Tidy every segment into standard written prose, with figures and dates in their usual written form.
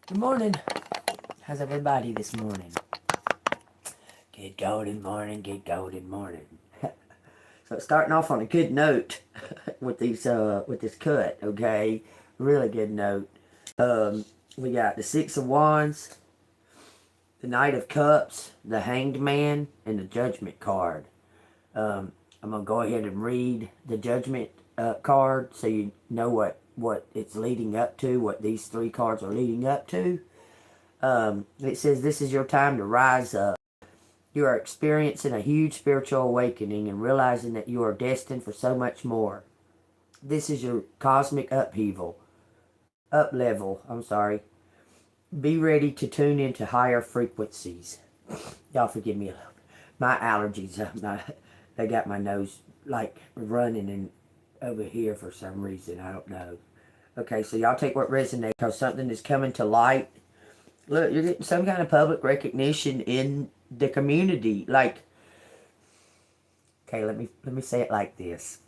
Good morning. How's everybody this morning? Good golden morning, good golden morning. So starting off on a good note with this cut, okay? Really good note. We got the Six of Wands, the Knight of Cups, the Hanged Man, and the Judgment card. I'm gonna go ahead and read the Judgment card so you know what it's leading up to, what these three cards are leading up to. It says, this is your time to rise up. You are experiencing a huge spiritual awakening and realizing that you are destined for so much more. This is your cosmic upheaval. Be ready to tune into higher frequencies. Y'all forgive me a little bit. My allergies, they got my nose like running and over here for some reason. I don't know. Okay, so y'all take what resonates, because something is coming to light. Look, you're getting some kind of public recognition in the community. Like, okay, let me say it like this.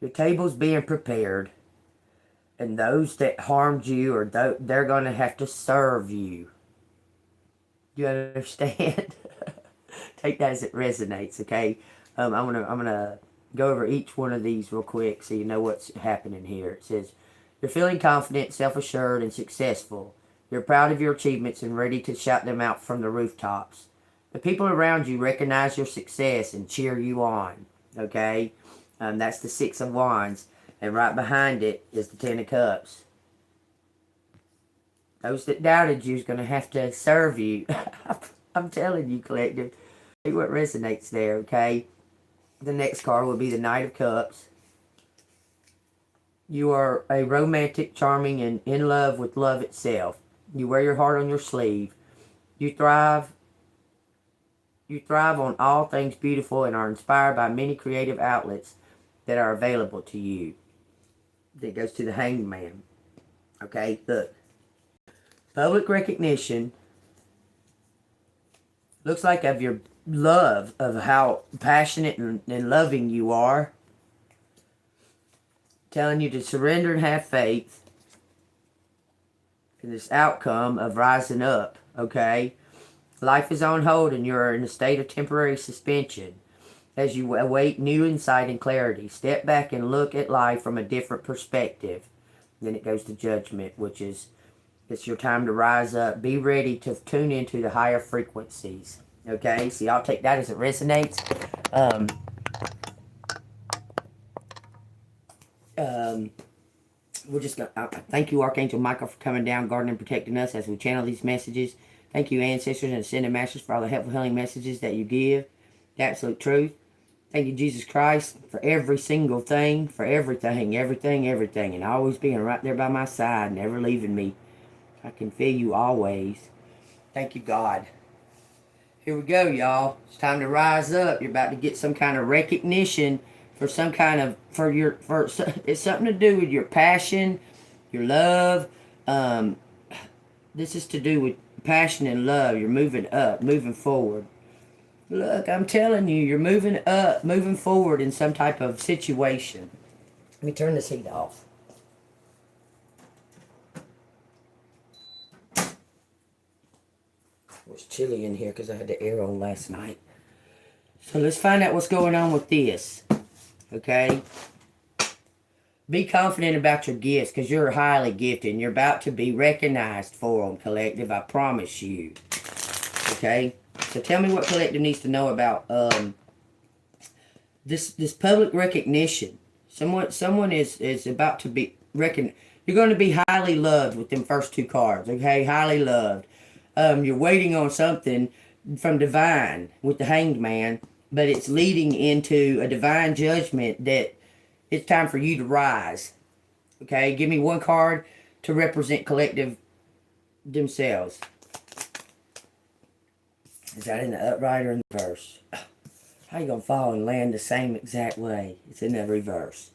Your table's being prepared, and those that harmed you, or they're going to have to serve you. You understand? Take that as it resonates, okay? I'm gonna go over each one of these real quick so you know what's happening here. It says, you're feeling confident, self-assured, and successful. You're proud of your achievements and ready to shout them out from the rooftops. The people around you recognize your success and cheer you on. Okay? That's the Six of Wands. And right behind it is the Ten of Cups. Those that doubted you is going to have to serve you. I'm telling you, collective. See what resonates there, okay? The next card will be the Knight of Cups. You are a romantic, charming, and in love with love itself. You wear your heart on your sleeve. You thrive on all things beautiful and are inspired by many creative outlets that are available to you. That goes to the Hanged Man. Okay, look. Public recognition looks like of your love, of how passionate and loving you are. Telling you to surrender and have faith in this outcome of rising up, okay? Life is on hold and you're in a state of temporary suspension as you await new insight and clarity. Step back and look at life from a different perspective. Then it goes to Judgment, which is, it's your time to rise up. Be ready to tune into the higher frequencies, okay? So y'all take that as it resonates. We're just going to thank you, Archangel Michael, for coming down, guarding and protecting us as we channel these messages. Thank you, ancestors and ascended masters, for all the helpful healing messages that you give. The absolute truth. Thank you, Jesus Christ, for every single thing, for everything, and always being right there by my side, never leaving me. I can feel you always. Thank you, God. Here we go, y'all. It's time to rise up. You're about to get some kind of recognition for some kind of, it's something to do with your passion, your love. This is to do with passion and love. You're moving up, moving forward. Look, I'm telling you, you're moving up, moving forward in some type of situation. Let me turn this heat off. It was chilly in here because I had the air on last night. So let's find out what's going on with this. Okay? Be confident about your gifts because you're highly gifted and you're about to be recognized for them, collective. I promise you. Okay? So tell me what collective needs to know about this public recognition. Someone is about to be recognized. You're going to be highly loved with them first two cards. Okay? Highly loved. You're waiting on something from divine with the Hanged Man, but it's leading into a divine judgment that it's time for you to rise. Okay, give me one card to represent collective themselves. Is that in the upright or in the reverse? How you gonna fall and land the same exact way? It's in the reverse.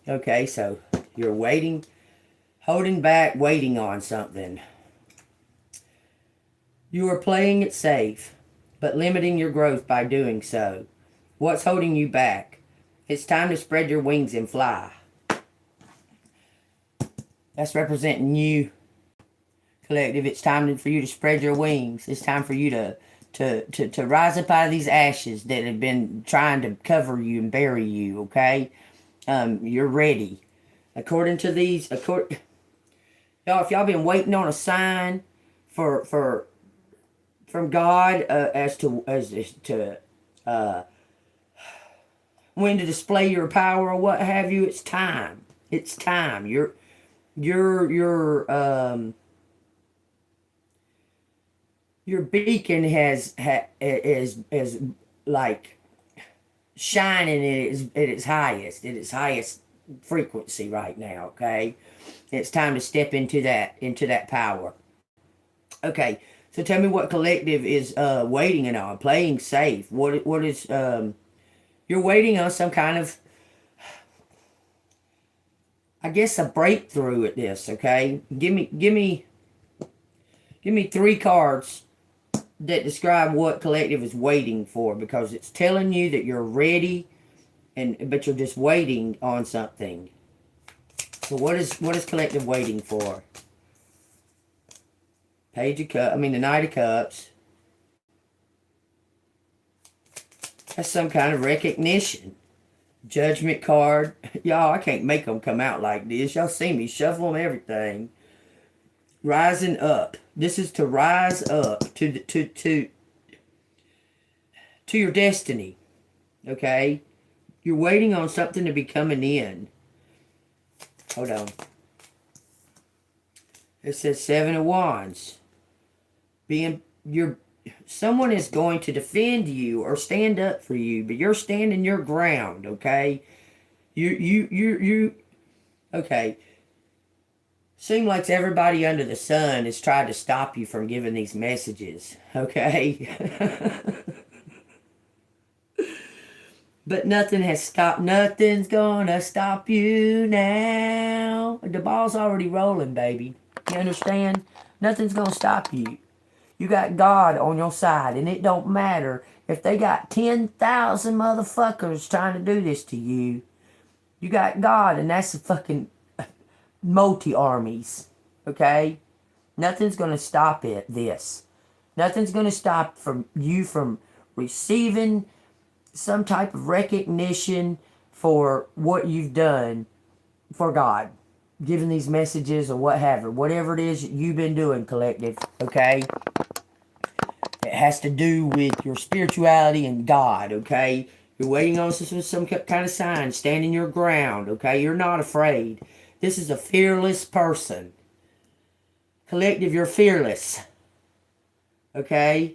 Okay, so you're waiting, holding back, waiting on something. You are playing it safe, but limiting your growth by doing so. What's holding you back? It's time to spread your wings and fly. That's representing you, collective. It's time for you to spread your wings. It's time for you to rise up out of these ashes that have been trying to cover you and bury you, okay? You're ready. According to these, y'all, if y'all been waiting on a sign from God as to when to display your power or what have you, it's time. It's time. Your beacon is like shining at its highest frequency right now. Okay, it's time to step into that power. Okay, so tell me what collective is waiting on, playing safe. What is you're waiting on some kind of, I guess, a breakthrough at this. Okay, give me 3 cards that describe what collective is waiting for, because it's telling you that you're ready, but you're just waiting on something. So what is collective waiting for? Page of Cups. I mean, the Knight of Cups. That's some kind of recognition. Judgment card. Y'all, I can't make them come out like this. Y'all see me shuffle them, everything. Rising up. This is to rise up to your destiny. Okay? You're waiting on something to be coming in. Hold on. It says 7 of Wands. Someone is going to defend you or stand up for you, but you're standing your ground, okay? Okay. Seems like everybody under the sun has tried to stop you from giving these messages, okay? But nothing's gonna stop you now. The ball's already rolling, baby. You understand? Nothing's gonna stop you. You got God on your side, and it don't matter if they got 10,000 motherfuckers trying to do this to you. You got God, and that's the fucking multi-armies, okay? Nothing's going to stop this. Nothing's going to stop you from receiving some type of recognition for what you've done for God. Giving these messages or whatever it is that you've been doing, collective, okay? It has to do with your spirituality and God, okay? You're waiting on some kind of sign, standing your ground, okay? You're not afraid. This is a fearless person. Collective, you're fearless, okay?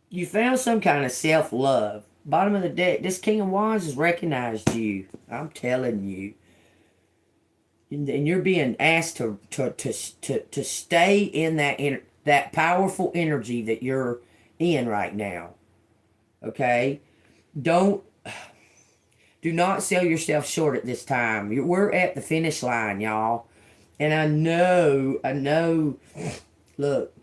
You found some kind of self-love. Bottom of the deck, this King of Wands has recognized you. I'm telling you. And you're being asked to stay in that powerful energy that you're in right now. Okay? Do not sell yourself short at this time. We're at the finish line, y'all. And I know, look,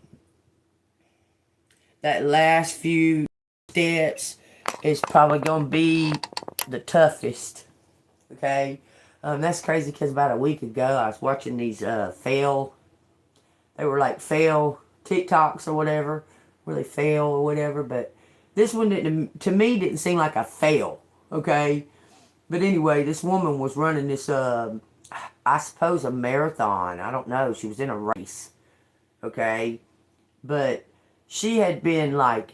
that last few steps is probably going to be the toughest. Okay? That's crazy because about a week ago I was watching these fail TikToks or whatever, where they fail or whatever, but this one to me didn't seem like a fail, okay? But anyway, this woman was running this, I suppose a marathon, I don't know, she was in a race, okay? But she had been like,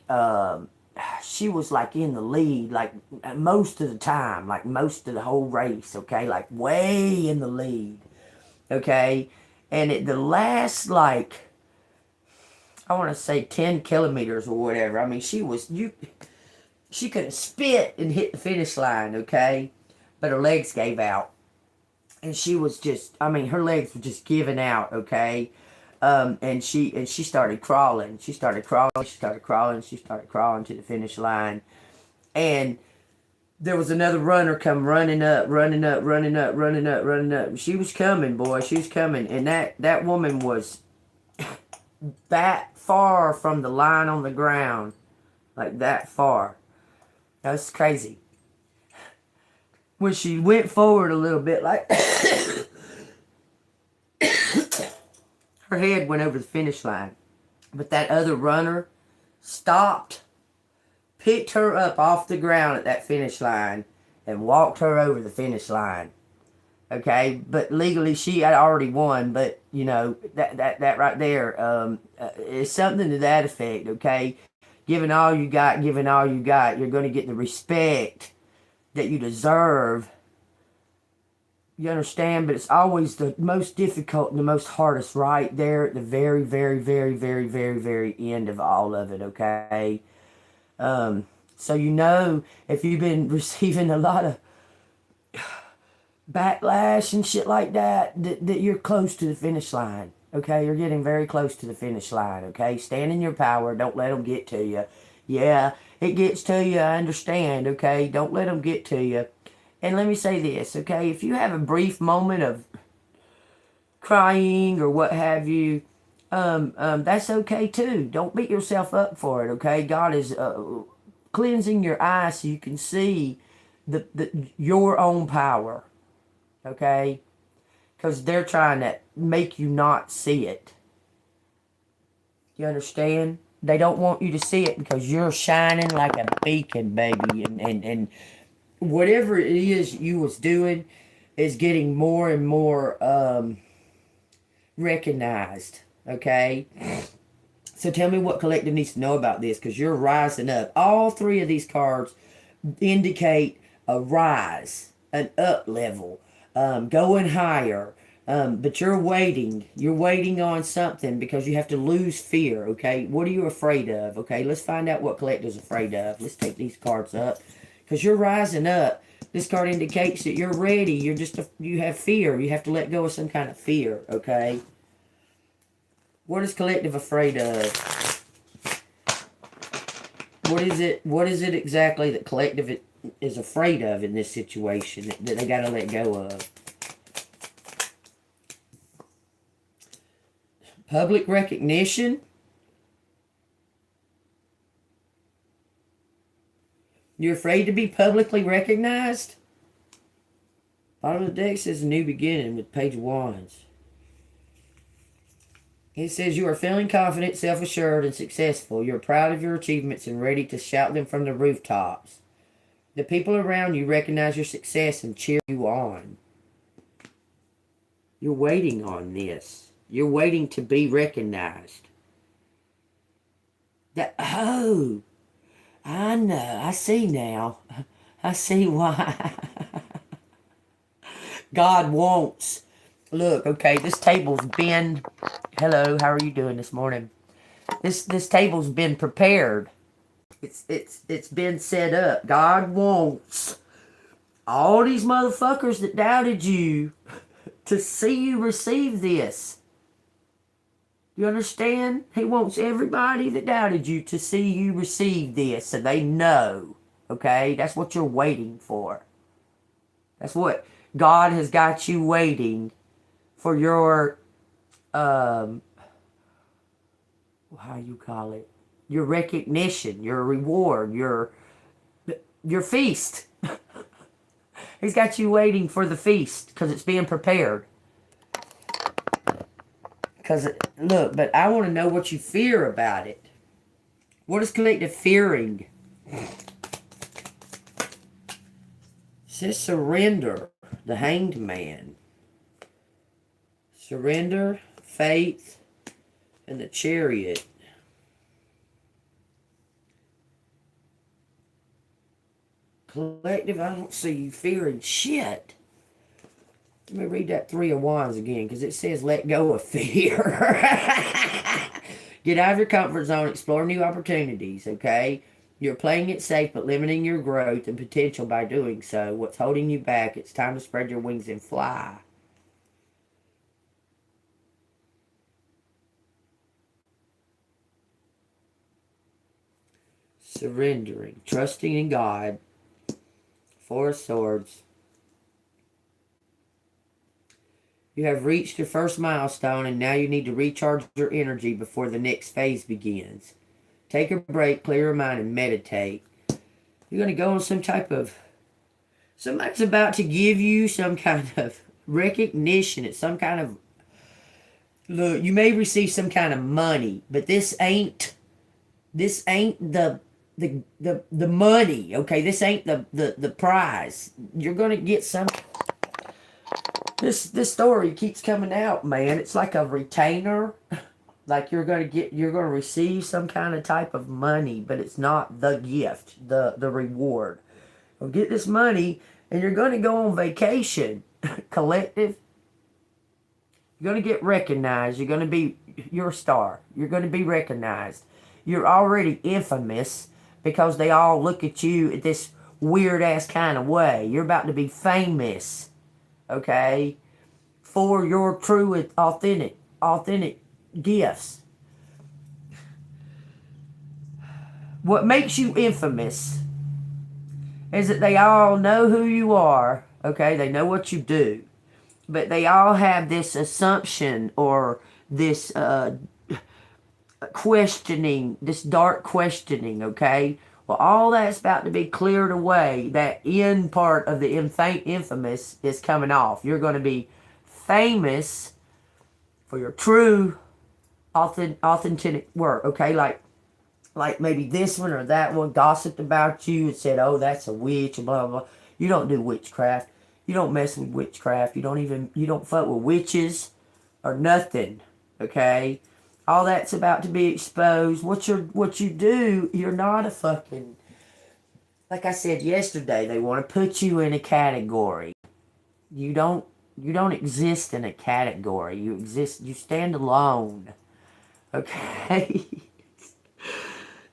she was like in the lead, like most of the time, like most of the whole race, okay? Like way in the lead, okay? And at the last, like, I want to say 10 kilometers or whatever, I mean, she couldn't spit and hit the finish line, okay? But her legs gave out. And she was just, I mean, her legs were just giving out, okay? And she started crawling. She started crawling to the finish line. And there was another runner come running up. She was coming, boy. She was coming. And that woman was that far from the line on the ground. Like that far. That was crazy. When she went forward a little bit, like Her head went over the finish line. But that other runner stopped, picked her up off the ground at that finish line, and walked her over the finish line. Okay, but legally she had already won. But you know that right there is something to that effect. Okay, giving all you got, giving all you got, you're going to get the respect that you deserve. You understand? But it's always the most difficult and the most hardest right there at the very, very, very, very, very, very end of all of it. Okay. So you know, if you've been receiving a lot of backlash and shit like that, that you're close to the finish line. Okay, you're getting very close to the finish line. Okay, stand in your power. Don't let them get to you. Yeah, it gets to you. I understand. Okay, don't let them get to you. And let me say this. Okay, if you have a brief moment of crying or what have you, that's okay too. Don't beat yourself up for it. Okay, God is cleansing your eyes so you can see your own power. Okay? Because they're trying to make you not see it. You understand? They don't want you to see it because you're shining like a beacon, baby. And whatever it is you was doing is getting more and more recognized. Okay? So tell me what collective needs to know about this, because you're rising up. All three of these cards indicate a rise, an up level. Going higher, but you're waiting on something because you have to lose fear. Okay, what are you afraid of? Okay, let's find out what collective's afraid of. Let's take these cards up because you're rising up. This card indicates that you're ready. You have fear. You have to let go of some kind of fear. Okay, what is collective afraid of? What is it exactly that collective is afraid of in this situation that they got to let go of? Public recognition. You're afraid to be publicly recognized? Bottom of the deck says a new beginning with Page of Wands. It says you are feeling confident, self-assured, and successful. You're proud of your achievements and ready to shout them from the rooftops. The people around you recognize your success and cheer you on. You're waiting on this. You're waiting to be recognized. Oh, I know. I see now. I see why. God wants. Look, okay, this table's been... Hello, how are you doing this morning? This table's been prepared. It's been set up. God wants all these motherfuckers that doubted you to see you receive this. You understand? He wants everybody that doubted you to see you receive this so they know. Okay? That's what you're waiting for. That's what God has got you waiting for your, how you call it? Your recognition, your reward, your feast. He's got you waiting for the feast because it's being prepared. Because, look, but I want to know what you fear about it. What is collective fearing? It says surrender, the Hanged Man. Surrender, faith, and the Chariot. Collective, I don't see you fearing shit. Let me read that Three of Wands again, because it says let go of fear. Get out of your comfort zone, explore new opportunities, okay? You're playing it safe, but limiting your growth and potential by doing so. What's holding you back? It's time to spread your wings and fly. Surrendering, trusting in God. Four of Swords. You have reached your first milestone and now you need to recharge your energy before the next phase begins. Take a break, clear your mind, and meditate. You're going to go on some type of... Somebody's about to give you some kind of recognition. It's some kind of... Look, you may receive some kind of money, but this ain't the money, okay? This ain't the prize. You're gonna get some. This story keeps coming out, man. It's like a retainer. Like you're gonna receive some kind of type of money, but it's not the gift, the reward. You'll get this money, and you're gonna go on vacation, collective. You're going to get recognized. You're a star. You're going to be recognized. You're already infamous because they all look at you in this weird ass kind of way. You're about to be famous, okay, for your true, authentic gifts. What makes you infamous is that they all know who you are, okay? They know what you do. But they all have this assumption or this questioning, this dark questioning, okay? Well, all that's about to be cleared away. That end part of the infamous is coming off. You're going to be famous for your true, authentic work, okay? Like maybe this one or that one gossiped about you and said, oh, that's a witch, blah, blah, blah. You don't do witchcraft. You don't mess with witchcraft. You don't fuck with witches or nothing, okay? All that's about to be exposed. What you do, you're not a fucking... Like I said yesterday, they want to put you in a category. You don't exist in a category. You stand alone, okay?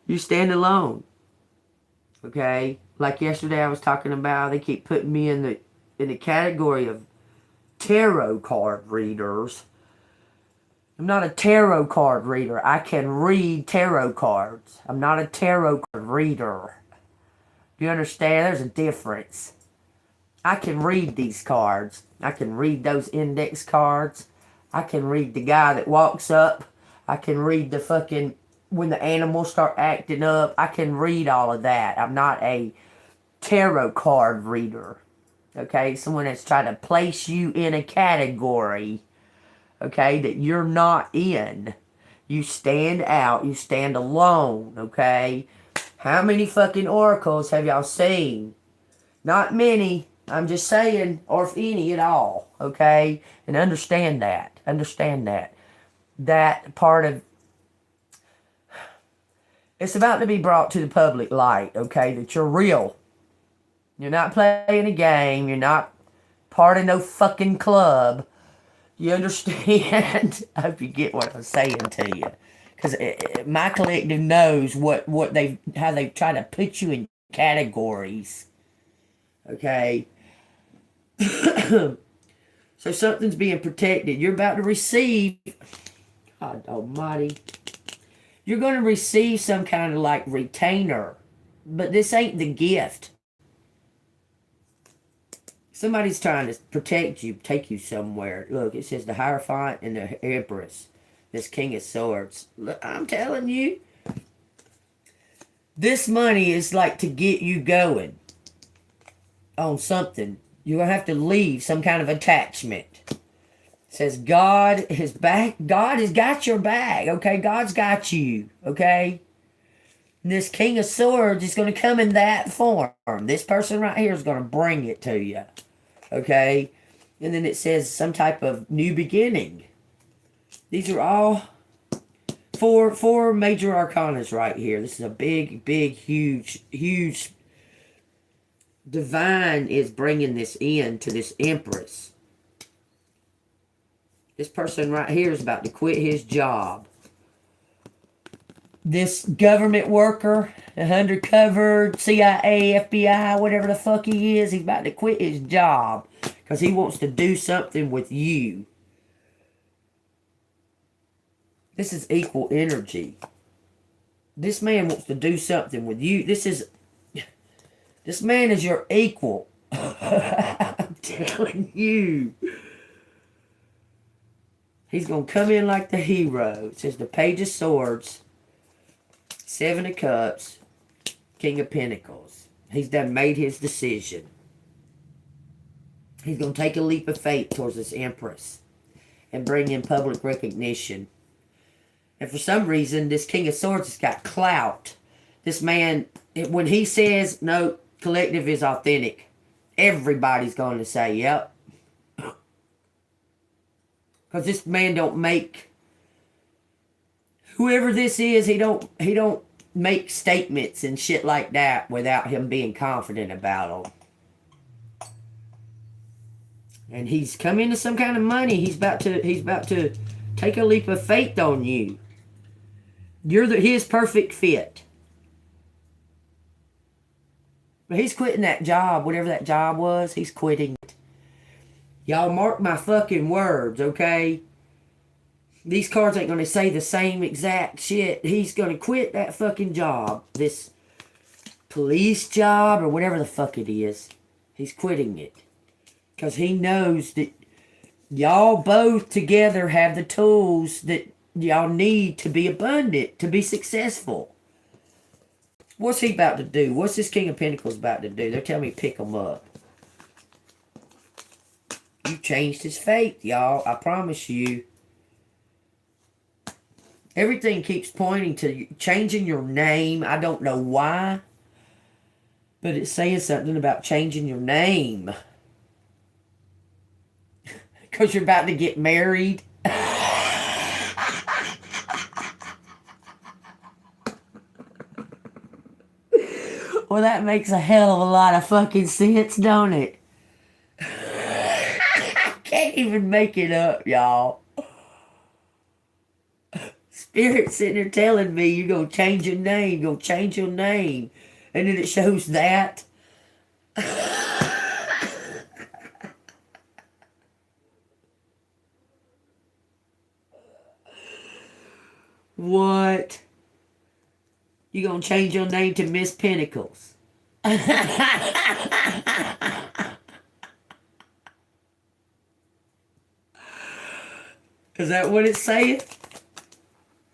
You stand alone, okay? Like yesterday I was talking about, they keep putting me in the category of tarot card readers. I'm not a tarot card reader. I can read tarot cards. I'm not a tarot card reader. Do you understand? There's a difference. I can read these cards. I can read those index cards. I can read the guy that walks up. I can read the fucking... when the animals start acting up. I can read all of that. I'm not a tarot card reader. Okay, someone that's trying to place you in a category, okay, that you're not in. You stand out, you stand alone, okay? How many fucking oracles have y'all seen? Not many, I'm just saying, or if any at all, okay? And understand that, That part of, it's about to be brought to the public light, okay, that you're real. You're not playing a game. You're not part of no fucking club. You understand? I hope you get what I'm saying to you. Because my collective knows how they try to put you in categories. Okay? So something's being protected. You're about to receive... God almighty. You're going to receive some kind of like retainer. But this ain't the gift. Somebody's trying to protect you, take you somewhere. Look, it says the Hierophant and the Empress. This King of Swords. Look, I'm telling you. This money is like to get you going on something. You're going to have to leave some kind of attachment. It says God is back. God has got your back, okay? God's got you, okay? And this King of Swords is going to come in that form. This person right here is going to bring it to you. Okay? And then it says some type of new beginning. These are all four major arcanas right here. This is a big, huge divine is bringing this in to this Empress. This person right here is about to quit his job. This government worker, undercover, CIA, FBI, whatever the fuck he is, he's about to quit his job because he wants to do something with you. This is equal energy. This man wants to do something with you. This man is your equal. I'm telling you. He's going to come in like the hero. It says the Page of Swords, Seven of Cups, King of Pentacles. He's done made his decision. He's going to take a leap of faith towards this Empress. and bring in public recognition. And for some reason, this King of Swords has got clout. This man, when he says, no, collective is authentic, everybody's going to say, yep. Because this man don't make, whoever this is, he don't make statements and shit like that without him being confident about them. And he's come into some kind of money. He's about to take a leap of faith on you. You're his perfect fit. But he's quitting that job, whatever that job was. He's quitting it. Y'all mark my fucking words, okay? These cards ain't going to say the same exact shit. He's going to quit that fucking job. This police job or whatever the fuck it is. He's quitting it. Because he knows that y'all both together have the tools that y'all need to be abundant, to be successful. What's he about to do? What's this King of Pentacles about to do? They're telling me pick him up. You changed his fate, y'all. I promise you. Everything keeps pointing to changing your name. I don't know why. But it's saying something about changing your name. Because you're about to get married. Well, that makes a hell of a lot of fucking sense, don't it? I can't even make it up, y'all. Spirit sitting there telling me you're going to change your name. You're going to change your name. And then it shows that. What? You gonna change your name to Miss Pentacles? Is that what it's saying?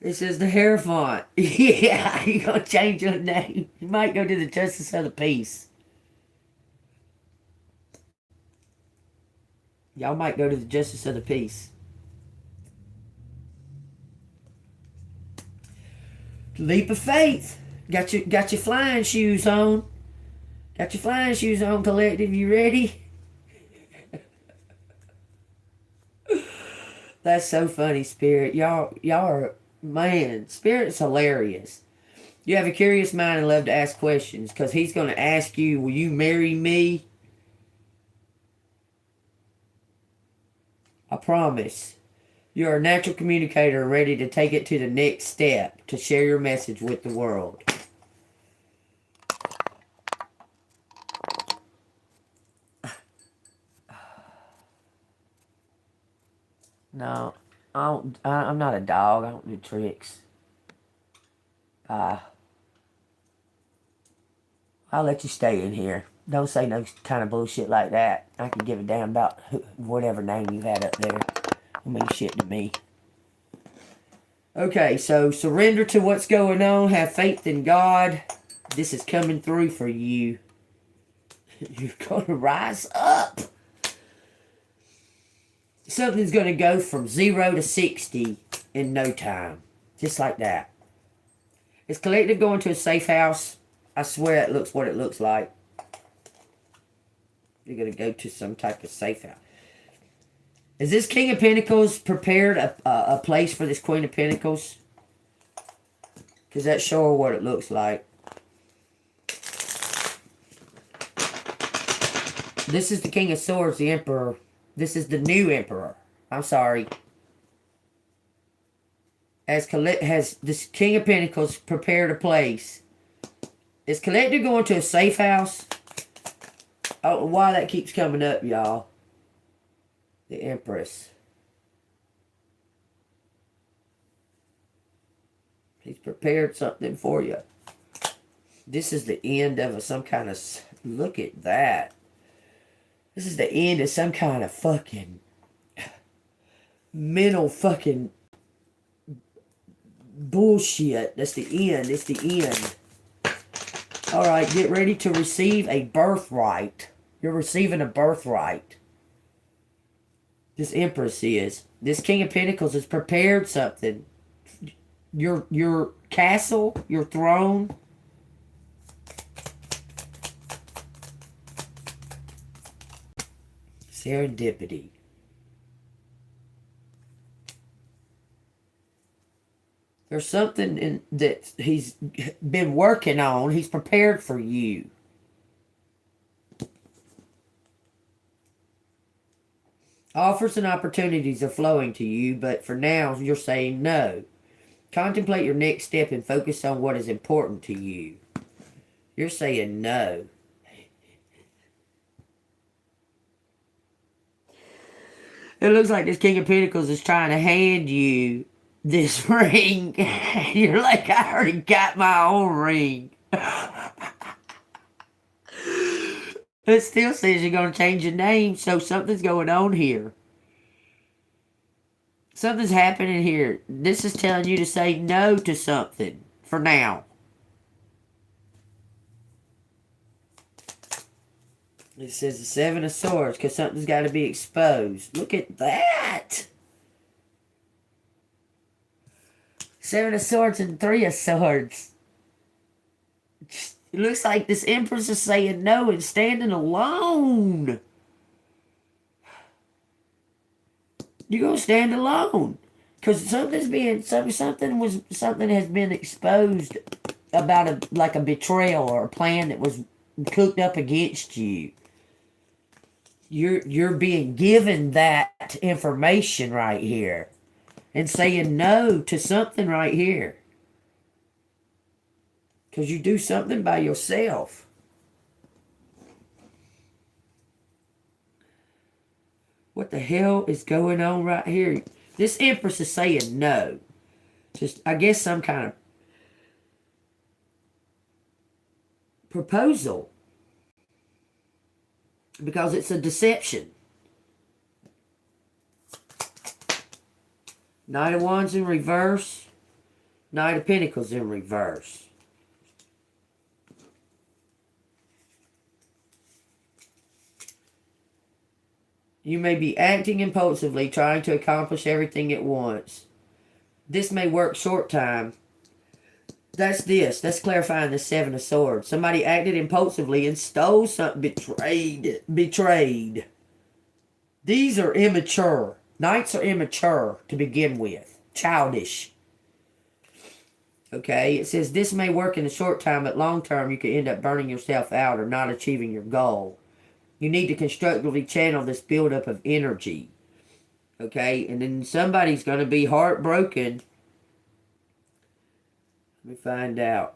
It says the Hierophant. Yeah, you gonna change your name. You might go to the Justice of the Peace. Y'all might go to the Justice of the Peace. Leap of faith. Got your flying shoes on. Got your flying shoes on, collective. You ready? That's so funny, Spirit. Y'all are, man, Spirit's hilarious. You have a curious mind and love to ask questions, because he's going to ask you, will you marry me? I promise. You're a natural communicator and ready to take it to the next step to share your message with the world. No, I'm not a dog. I don't do tricks. I'll let you stay in here. Don't say no kind of bullshit like that. I can give a damn about whatever name you had up there. Don't mean shit to me. Okay, so surrender to what's going on. Have faith in God. This is coming through for you. You're going to rise up. Something's going to go from 0 to 60 in no time. Just like that. Is collective going to a safe house? I swear it looks what it looks like. You're going to go to some type of safe house. Is this King of Pentacles prepared a place for this Queen of Pentacles? Because that's sure what it looks like. This is the King of Swords, the Emperor. This is the new Emperor. I'm sorry. Has this King of Pentacles prepared a place? Is collective going to a safe house? I don't know why that keeps coming up, y'all. The Empress. He's prepared something for you. This is the end of some kind of... Look at that. This is the end of some kind of fucking... mental fucking... bullshit. That's the end. It's the end. Alright, get ready to receive a birthright. You're receiving a birthright. This Empress is. This King of Pentacles has prepared something. Your castle, your throne. Serendipity. There's something that he's been working on. He's prepared for you. Offers and opportunities are flowing to you, but for now, you're saying no. Contemplate your next step and focus on what is important to you. You're saying no. It looks like this King of Pentacles is trying to hand you this ring. You're like, I already got my own ring. It still says you're going to change your name, so something's going on here. Something's happening here. This is telling you to say no to something for now. It says the Seven of Swords because something's got to be exposed. Look at that. Seven of Swords and Three of Swords. It looks like this Empress is saying no and standing alone. You're gonna stand alone, cause something has been exposed about like a betrayal or a plan that was cooked up against you. You're being given that information right here, and saying no to something right here. Because you do something by yourself. What the hell is going on right here? This Empress is saying no. Just, I guess, some kind of proposal. Because it's a deception. Knight of Wands in reverse. Knight of Pentacles in reverse. You may be acting impulsively, trying to accomplish everything at once. This may work short time. That's this. That's clarifying the Seven of Swords. Somebody acted impulsively and stole something. Betrayed. These are immature. Knights are immature to begin with. Childish. Okay? It says this may work in the short time, but long term you could end up burning yourself out or not achieving your goal. You need to constructively channel this buildup of energy. Okay? And then somebody's going to be heartbroken. Let me find out.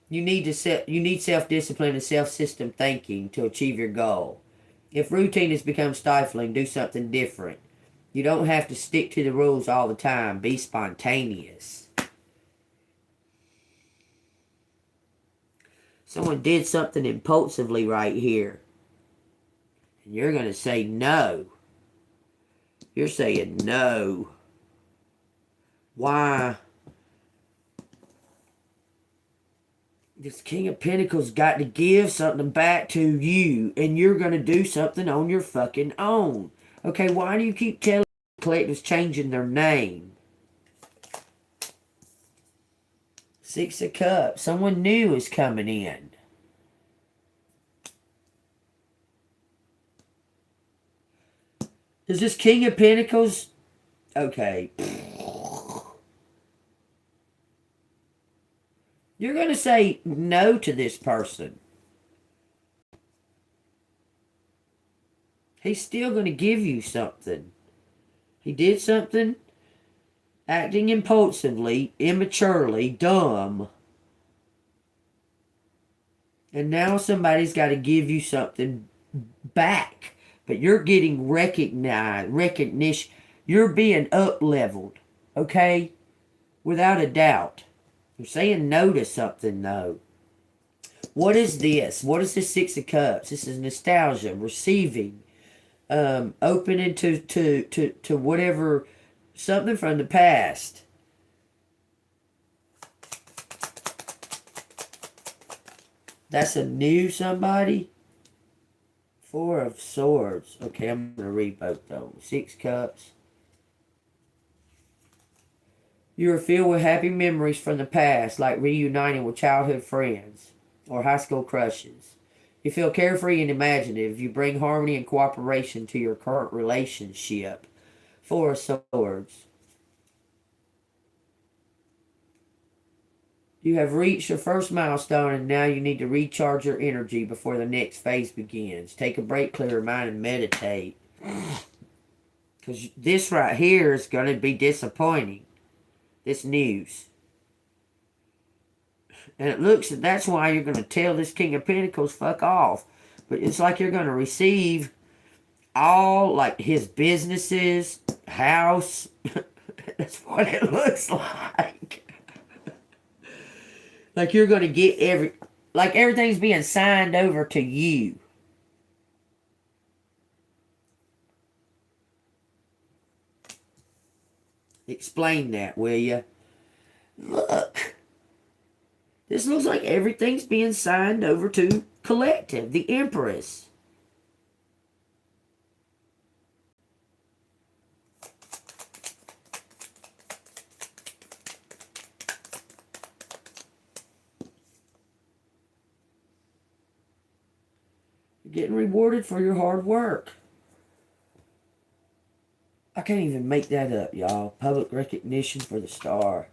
You need self-discipline and self-system thinking to achieve your goal. If routine has become stifling, do something different. You don't have to stick to the rules all the time. Be spontaneous. Someone did something impulsively right here. And you're going to say no. You're saying no. Why? This King of Pentacles got to give something back to you. And you're going to do something on your fucking own. Okay, why do you keep telling collectives changing their name? Six of Cups. Someone new is coming in. Is this King of Pentacles? Okay. You're going to say no to this person. He's still going to give you something. He did something. Acting impulsively, immaturely, dumb. And now somebody's got to give you something back. But you're getting recognition. You're being up-leveled. Okay? Without a doubt. You're saying no to something, though. What is this? What is this Six of Cups? This is nostalgia, receiving, opening to whatever... Something from the past. That's a new somebody. Four of Swords. Okay, I'm going to read both those. 6 Cups. You are filled with happy memories from the past, like reuniting with childhood friends or high school crushes. You feel carefree and imaginative. You bring harmony and cooperation to your current relationship. Four of Swords. You have reached your first milestone and now you need to recharge your energy before the next phase begins. Take a break, clear your mind, and meditate. Because this right here is going to be disappointing. This news. And it looks that that's why you're going to tell this King of Pentacles fuck off. But it's like you're going to receive all, like, his businesses, house. That's what it looks like. Like you're going to get like everything's being signed over to you. Explain that, will you? Look. This looks like everything's being signed over to Collective, the Empress. You're getting rewarded for your hard work. I can't even make that up, y'all. Public recognition for the Star.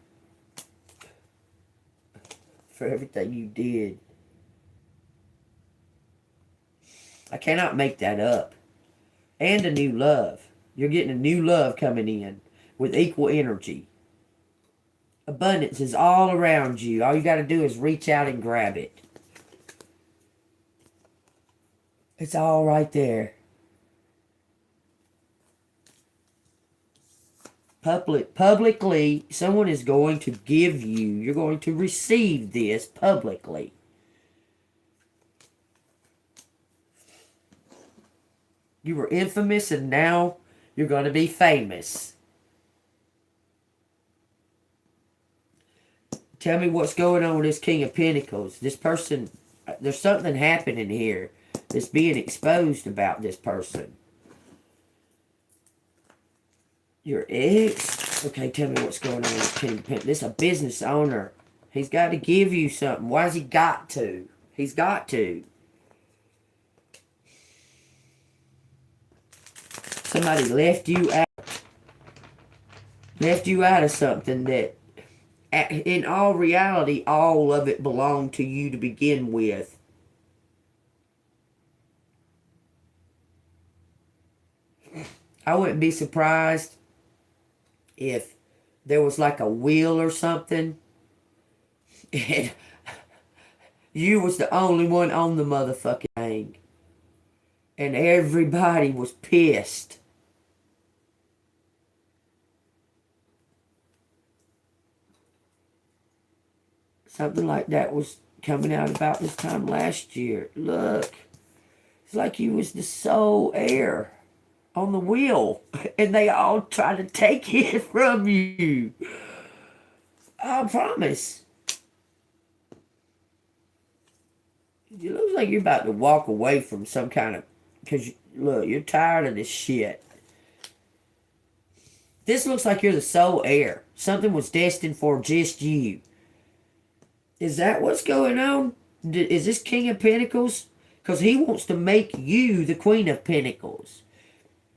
For everything you did. I cannot make that up. And a new love. You're getting a new love coming in with equal energy. Abundance is all around you. All you got to do is reach out and grab it. It's all right there. Publicly, someone is going to give you, you're going to receive this publicly. You were infamous and now you're going to be famous. Tell me what's going on with this King of Pentacles. This person, there's something happening here that's being exposed about this person. Your ex? Okay, tell me what's going on with this King of Pentacles. This is a business owner. He's got to give you something. Why has he got to? He's got to. Somebody left you out. Left you out of something that, in all reality, all of it belonged to you to begin with. I wouldn't be surprised if there was like a will or something and you was the only one on the motherfucking thing and everybody was pissed. Something like that was coming out about this time last year. Look, it's like you was the sole heir on the wheel, and they all try to take it from you. I promise. It looks like you're about to walk away from some kind of, because, look, you're tired of this shit. This looks like you're the sole heir. Something was destined for just you. Is that what's going on? Is this King of Pentacles? Because he wants to make you the Queen of Pentacles.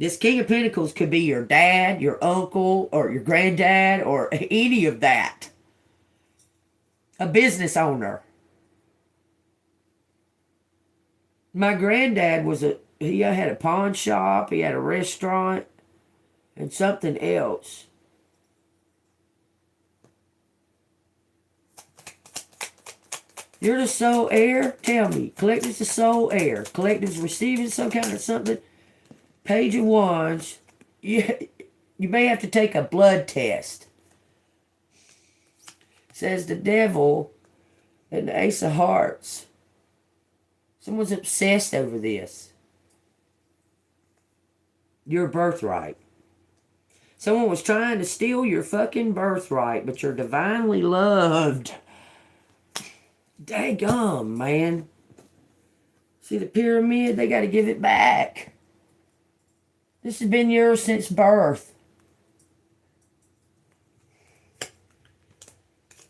This King of Pentacles could be your dad, your uncle, or your granddad, or any of that. A business owner. My granddad was he had a pawn shop, he had a restaurant, and something else. You're the sole heir? Tell me. Collective's the sole heir. Collective's receiving some kind of something. Page of Wands. You may have to take a blood test. Says the Devil and the Ace of Hearts. Someone's obsessed over this. Your birthright. Someone was trying to steal your fucking birthright, but you're divinely loved. Daggum, man. See the pyramid? They got to give it back. This has been yours since birth.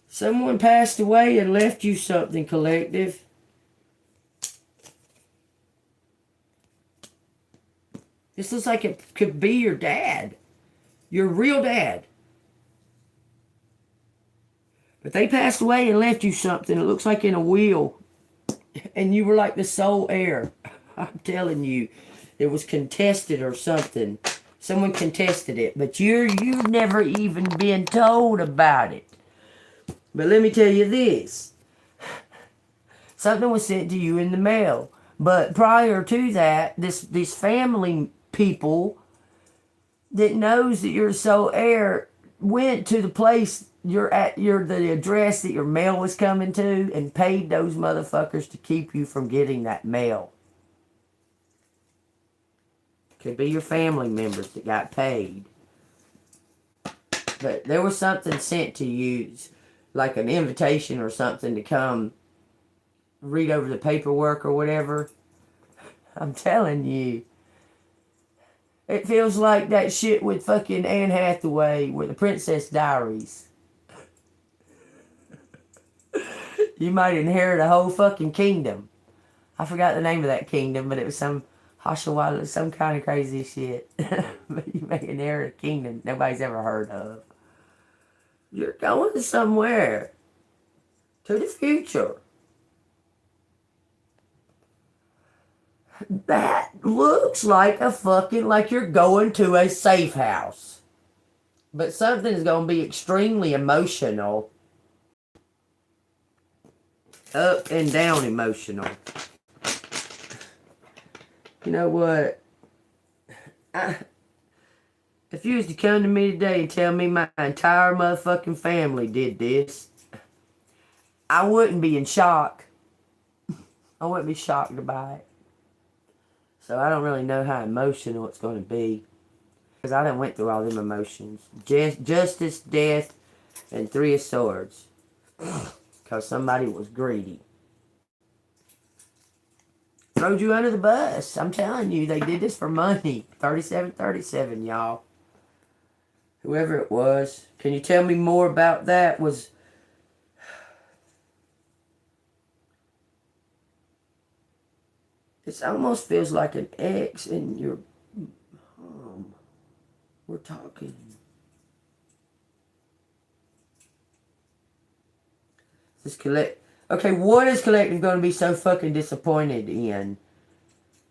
Someone passed away and left you something, collective. This looks like it could be your dad. Your real dad. But they passed away and left you something. It looks like in a will. And you were like the sole heir. I'm telling you. It was contested or something. Someone contested it. But you've never even been told about it. But let me tell you this. Something was sent to you in the mail. But prior to that, these family people that knows that you're sole heir went to the place you're at, the address that your mail was coming to, and paid those motherfuckers to keep you from getting that mail. Could be your family members that got paid. But there was something sent to you, like an invitation or something to come read over the paperwork or whatever. I'm telling you. It feels like that shit with fucking Anne Hathaway with the Princess Diaries. You might inherit a whole fucking kingdom. I forgot the name of that kingdom, but it was some Hashawala, some kind of crazy shit. But you may inherit a kingdom nobody's ever heard of. You're going somewhere. To the future. That looks like a fucking, like you're going to a safe house. But something's going to be extremely emotional. Up and down emotional. You know what? If you was to come to me today and tell me my entire motherfucking family did this, I wouldn't be in shock. I wouldn't be shocked by it. So I don't really know how emotional it's going to be. Because I done went through all them emotions. Justice, death, and 3 of Swords. Because somebody was greedy. Throwed you under the bus. I'm telling you, they did this for money. 3737, y'all. Whoever it was. Can you tell me more about that? It almost feels like an ex and your mom. We're talking. Okay, what is collective going to be so fucking disappointed in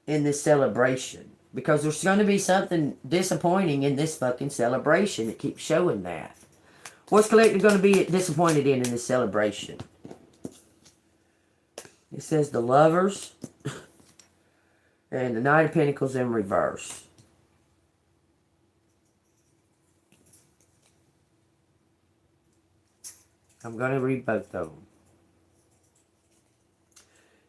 this celebration? Because there's going to be something disappointing in this fucking celebration. It keeps showing that. What's collective going to be disappointed in this celebration? It says the Lovers and the Knight of Pentacles in reverse. I'm going to read both of them.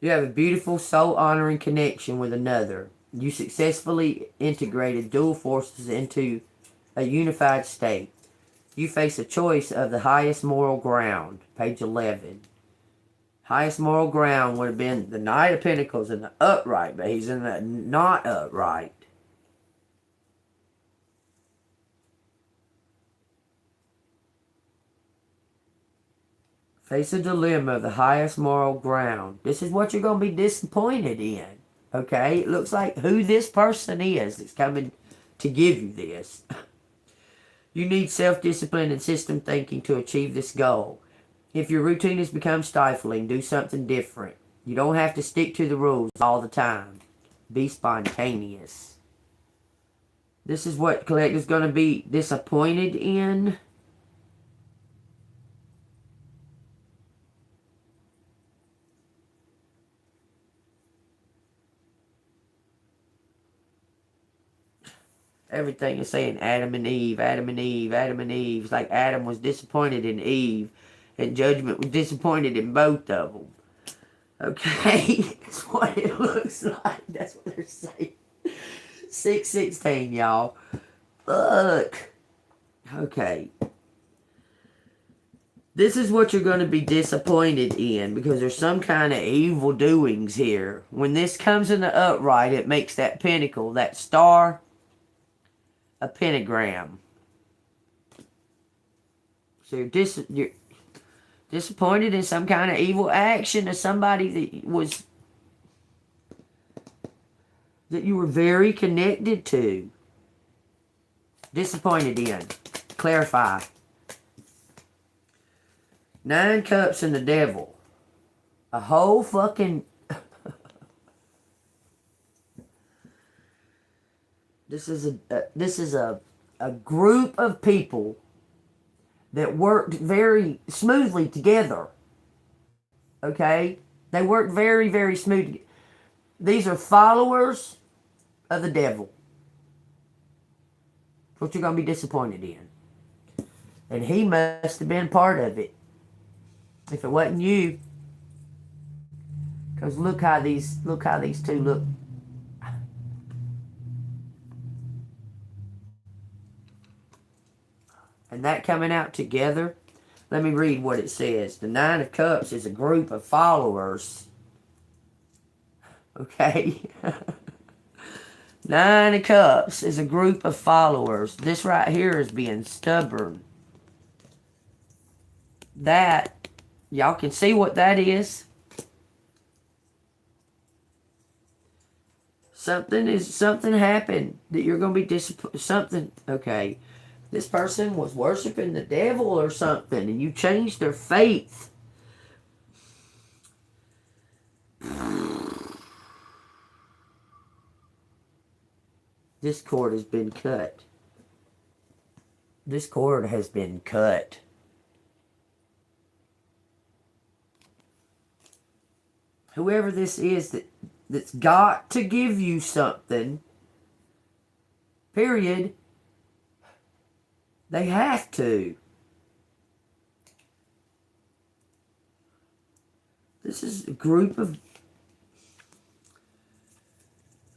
You have a beautiful soul-honoring connection with another. You successfully integrated dual forces into a unified state. You face a choice of the highest moral ground. Page 11. Highest moral ground would have been the Knight of Pentacles in the upright, but he's in the not upright. Face a dilemma of the highest moral ground. This is what you're going to be disappointed in. Okay? It looks like who this person is that's coming to give you this. You need self-discipline and system thinking to achieve this goal. If your routine has become stifling, do something different. You don't have to stick to the rules all the time. Be spontaneous. This is what collective's going to be disappointed in. Everything is saying Adam and Eve, Adam and Eve, Adam and Eve. It's like Adam was disappointed in Eve, and judgment was disappointed in both of them. Okay? That's what it looks like. That's what they're saying. 616, y'all. Look. Okay. This is what you're going to be disappointed in, because there's some kind of evil doings here. When this comes in the upright, it makes that pinnacle, that star, a pentagram. So you're disappointed in some kind of evil action of somebody that you were very connected to. Disappointed in. Clarify. 9 cups and the devil. A whole fucking... This is a group of people that worked very smoothly together. Okay? They worked very, very smoothly. These are followers of the devil. What you're going to be disappointed in. And he must have been part of it. If it wasn't you. Because look how these two look. And that coming out together. Let me read what it says. The 9 of Cups is a group of followers. Okay? 9 of Cups is a group of followers. This right here is being stubborn. That, y'all can see what that is. Something happened that you're going to be disappointed. Something, okay. This person was worshiping the devil or something, and you changed their faith. This cord has been cut. This cord has been cut. Whoever this is that's got to give you something, period, they have to. This is a group of...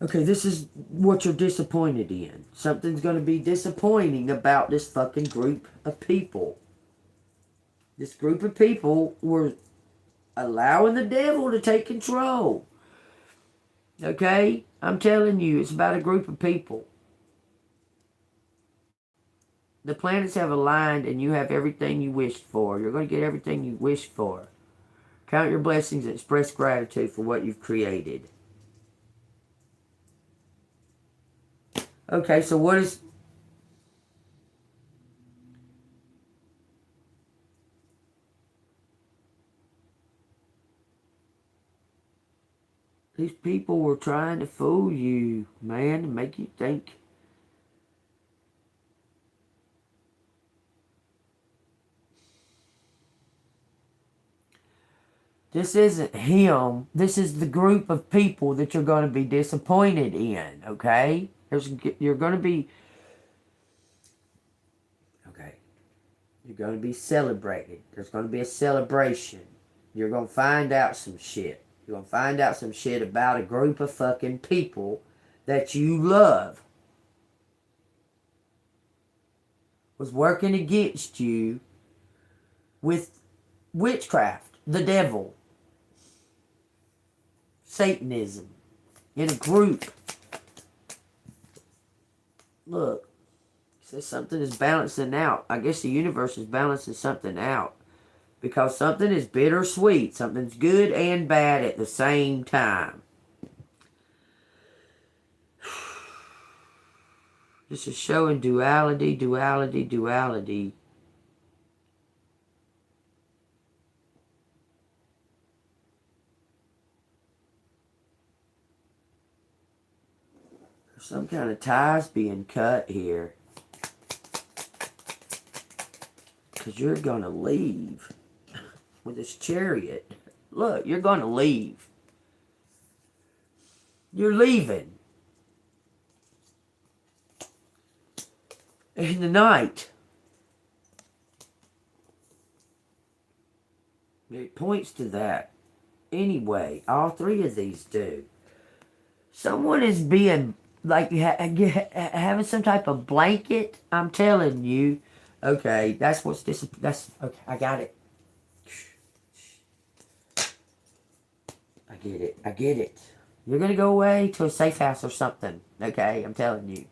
Okay, this is what you're disappointed in. Something's going to be disappointing about this fucking group of people. This group of people were allowing the devil to take control. Okay? I'm telling you, it's about a group of people. The planets have aligned and you have everything you wished for. You're going to get everything you wished for. Count your blessings and express gratitude for what you've created. Okay, so what is... These people were trying to fool you, man, to make you think... This isn't him. This is the group of people that you're going to be disappointed in, okay? You're going to be... Okay. You're going to be celebrated. There's going to be a celebration. You're going to find out some shit. You're going to find out some shit about a group of fucking people that you love. Was working against you with witchcraft, the devil. Satanism in a group. Look, it says something is balancing out. I guess the universe is balancing something out. Because something is bittersweet. Something's good and bad at the same time. This is showing duality, duality, duality. Some kind of ties being cut here. Because you're going to leave with this Chariot. Look, you're going to leave. You're leaving. In the night. It points to that. Anyway, all 3 of these do. Someone is being... Like having some type of blanket, I'm telling you. Okay, that's what's this. That's okay. I got it. get it. I get it. You're going to go away to a safe house or something. Okay, I'm telling you.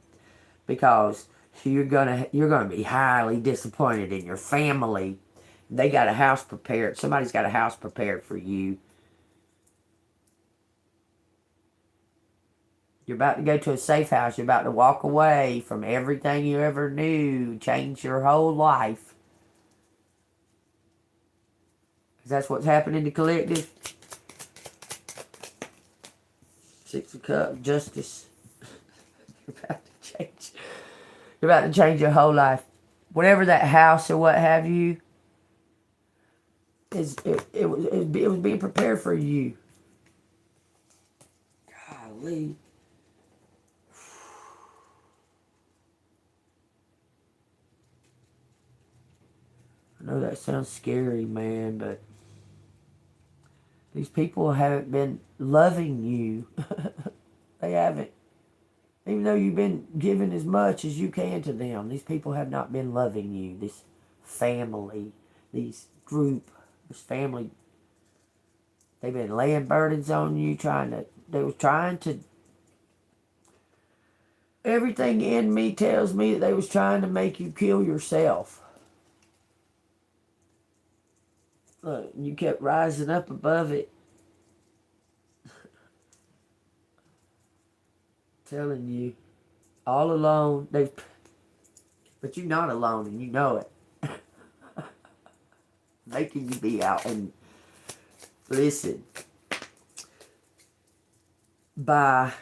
Because you're gonna be highly disappointed in your family. They got a house prepared. Somebody's got a house prepared for you. You're about to go to a safe house. You're about to walk away from everything you ever knew. Change your whole life. Because that's what's happening to collective. Six of Cups, Justice. You're about to change. You're about to change your whole life. Whatever that house or what have you, it was being prepared for you. Golly. I know that sounds scary, man, but these people haven't been loving you. They haven't. Even though you've been giving as much as you can to them, these people have not been loving you. This family, these group, this family, they've been laying burdens on you, they were trying to, everything in me tells me that they was trying to make you kill yourself. Look, you kept rising up above it. Telling you, all alone, but you're not alone and you know it. Making you be out and listen. By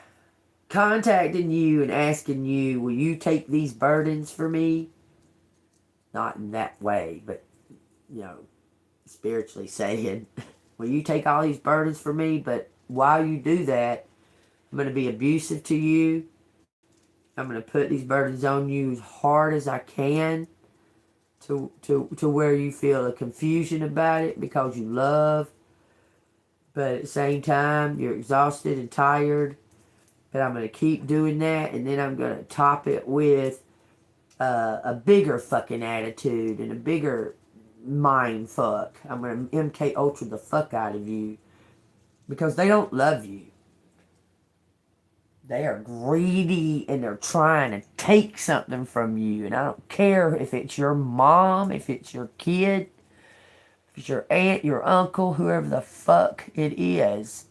contacting you and asking you, will you take these burdens for me? Not in that way, but, you know, spiritually saying, will you take all these burdens for me? But while you do that, I'm going to be abusive to you. I'm going to put these burdens on you as hard as I can to where you feel a confusion about it because you love. But at the same time, you're exhausted and tired. But I'm going to keep doing that. And then I'm going to top it with a bigger fucking attitude and a bigger mind fuck. I'm going to MK Ultra the fuck out of you. Because they don't love you. They are greedy and they're trying to take something from you. And I don't care if it's your mom, if it's your kid, if it's your aunt, your uncle, whoever the fuck it is.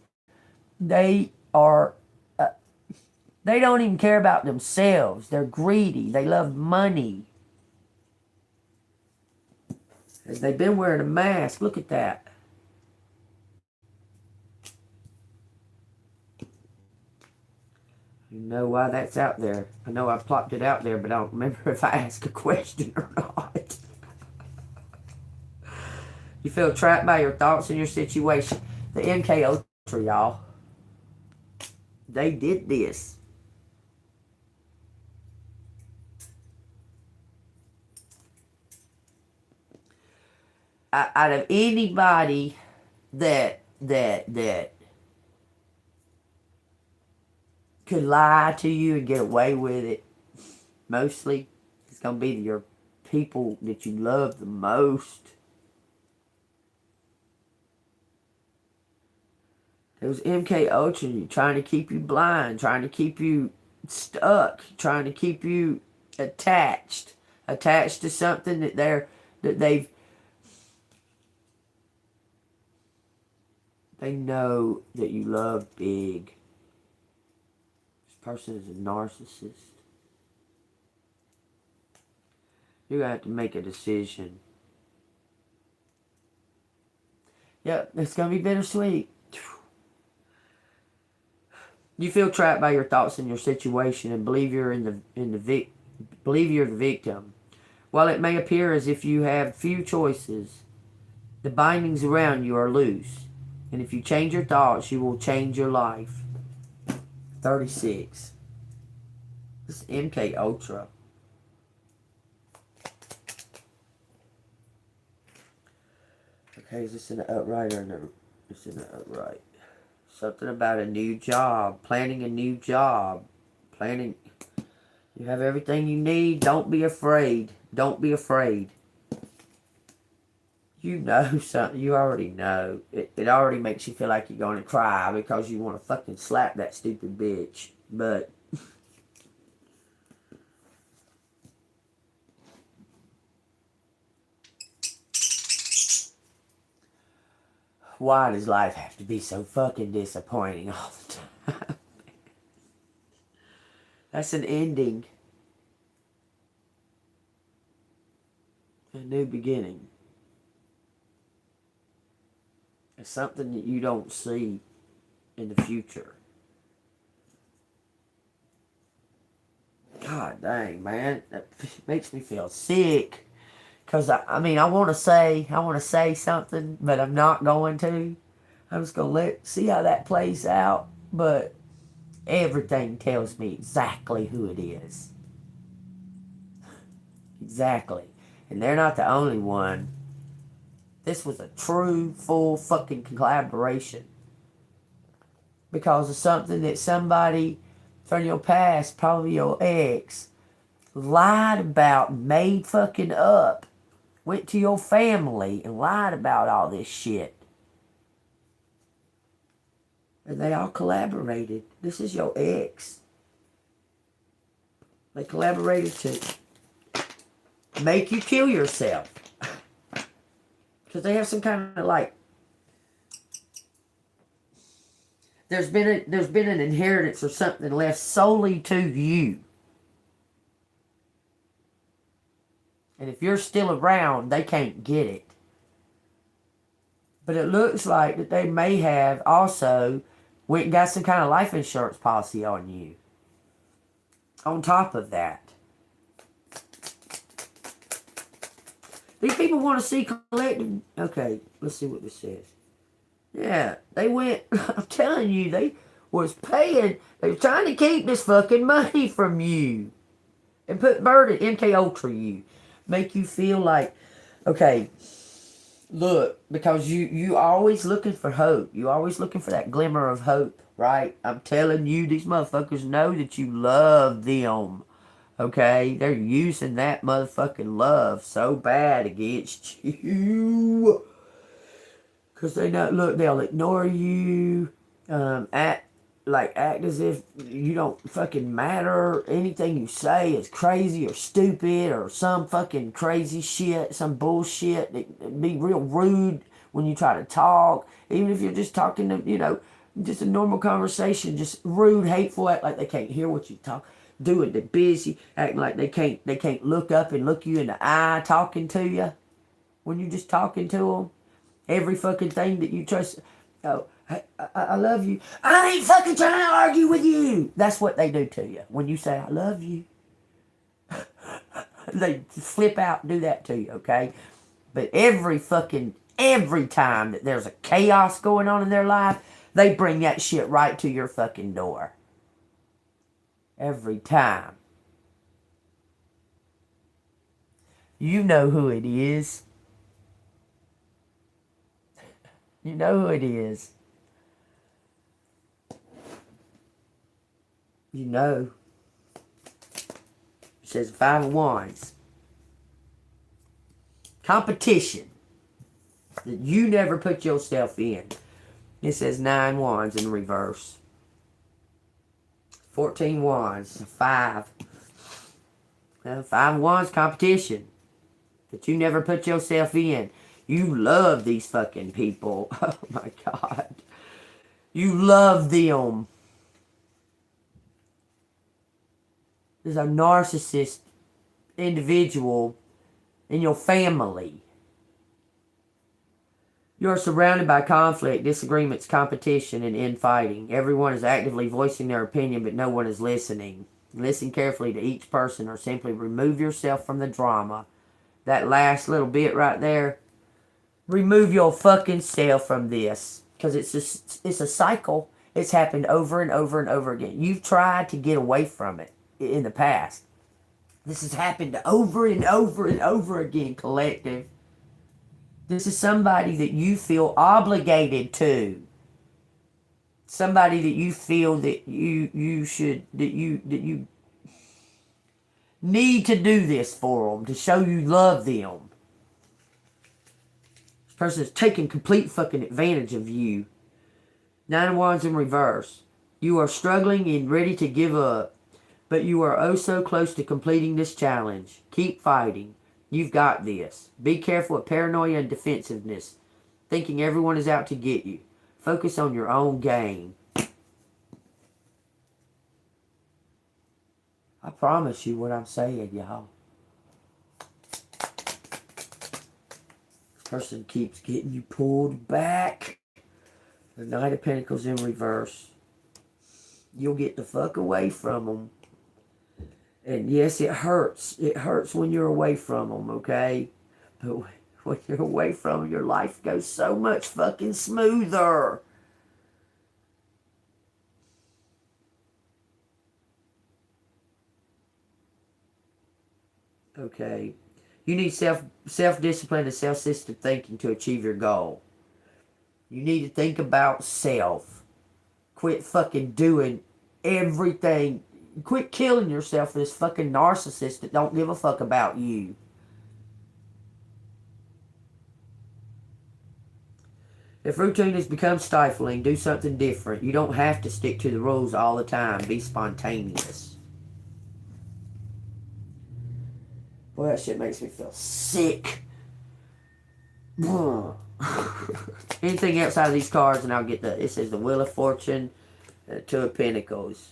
They are, they don't even care about themselves. They're greedy. They love money. They've been wearing a mask. Look at that. You know why that's out there. I know I plopped it out there, but I don't remember if I asked a question or not. You feel trapped by your thoughts and your situation. The MK Ultra, y'all. They did this. Out of anybody that could lie to you and get away with it, mostly it's going to be your people that you love the most. It was MK Ultra trying to keep you blind, trying to keep you stuck, trying to keep you attached to something that they know that you love big. Person is a narcissist. You're going to have to make a decision. Yep, it's going to be bittersweet. You feel trapped by your thoughts and your situation and believe you're believe you're the victim. While it may appear as if you have few choices, the bindings around you are loose. And if you change your thoughts, you will change your life. 36. This is MK Ultra. Okay, is this in the upright or no? It's in the upright. Something about a new job. Planning a new job. Planning. You have everything you need. Don't be afraid. Don't be afraid. You know something. You already know. It already makes you feel like you're going to cry because you want to fucking slap that stupid bitch. But why does life have to be so fucking disappointing all the time? That's an ending. A new beginning. It's something that you don't see in the future. God dang, man. That makes me feel sick. Because, I mean, I want to say something, but I'm not going to. I'm just going to see how that plays out. But everything tells me exactly who it is. Exactly. And they're not the only one. This was a true, full fucking collaboration. Because of something that somebody from your past, probably your ex, lied about, made fucking up. Went to your family and lied about all this shit. And they all collaborated. This is your ex. They collaborated to make you kill yourself. Because they have some kind of like... There's been an inheritance or something left solely to you. And if you're still around, they can't get it. But it looks like that they may have also went and got some kind of life insurance policy on you. On top of that. These people want to see collective... Okay, let's see what this says. Yeah, they went... I'm telling you, they was paying... They were trying to keep this fucking money from you. And put burden, MK Ultra you. Make you feel like... Okay, look, because you always looking for hope. You always looking for that glimmer of hope, right? I'm telling you, these motherfuckers know that you love them. Okay? They're using that motherfucking love so bad against you. Because they know, look, they'll ignore you. Act as if you don't fucking matter. Anything you say is crazy or stupid or some fucking crazy shit, some bullshit. Be real rude when you try to talk. Even if you're just talking to, just a normal conversation, just rude, hateful, act like they can't hear what you talk. Doing the busy, acting like they can't look up and look you in the eye talking to you when you're just talking to them. Every fucking thing that you trust. Oh, I love you. I ain't fucking trying to argue with you. That's what they do to you. When you say, I love you. They flip out and do that to you, okay? But every time that there's a chaos going on in their life, they bring that shit right to your fucking door. Every time. You know who it is. You know who it is. You know. It says 5 of Wands. Competition. That you never put yourself in. It says 9 Wands in reverse. 14 Wands. 5. 5 of Wands, competition. That you never put yourself in. You love these fucking people. Oh my God. You love them. There's a narcissist individual in your family. You are surrounded by conflict, disagreements, competition, and infighting. Everyone is actively voicing their opinion, but no one is listening. Listen carefully to each person or simply remove yourself from the drama. That last little bit right there, remove your fucking self from this. Because it's a cycle. It's happened over and over and over again. You've tried to get away from it in the past. This has happened over and over and over again, collective. This is somebody that you feel obligated to. Somebody that you feel that you need to do this for them, to show you love them. person is taking complete fucking advantage of you. Nine of Wands in reverse. You are struggling and ready to give up, but you are oh so close to completing this challenge. Keep fighting. You've got this. Be careful of paranoia and defensiveness, thinking everyone is out to get you. Focus on your own game. I promise you what I'm saying, y'all. This person keeps getting you pulled back. The Knight of Pentacles in reverse. You'll get the fuck away from them. And yes, it hurts. It hurts when you're away from them, okay? But when you're away from them, your life goes so much fucking smoother. Okay. You need self-discipline and self-system thinking to achieve your goal. You need to think about self. Quit fucking doing everything. Quit killing yourself for this fucking narcissist that don't give a fuck about you. If routine has become stifling, do something different. You don't have to stick to the rules all the time. Be spontaneous. Boy, that shit makes me feel sick. Anything outside of these cards, and I'll get the, it says the Wheel of Fortune, Two of Pentacles.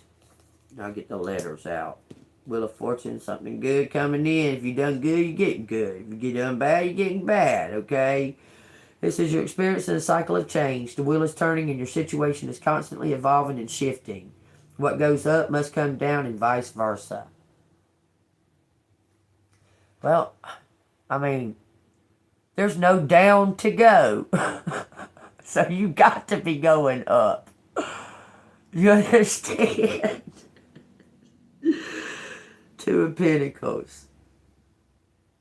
I'll get the letters out. Wheel of Fortune, something good coming in. If you done good, you're getting good. If you get done bad, you're getting bad, okay? This is your experience in a cycle of change. The wheel is turning and your situation is constantly evolving and shifting. What goes up must come down and vice versa. Well, I mean, there's no down to go. So you got to be going up. You understand? Two of Pentacles.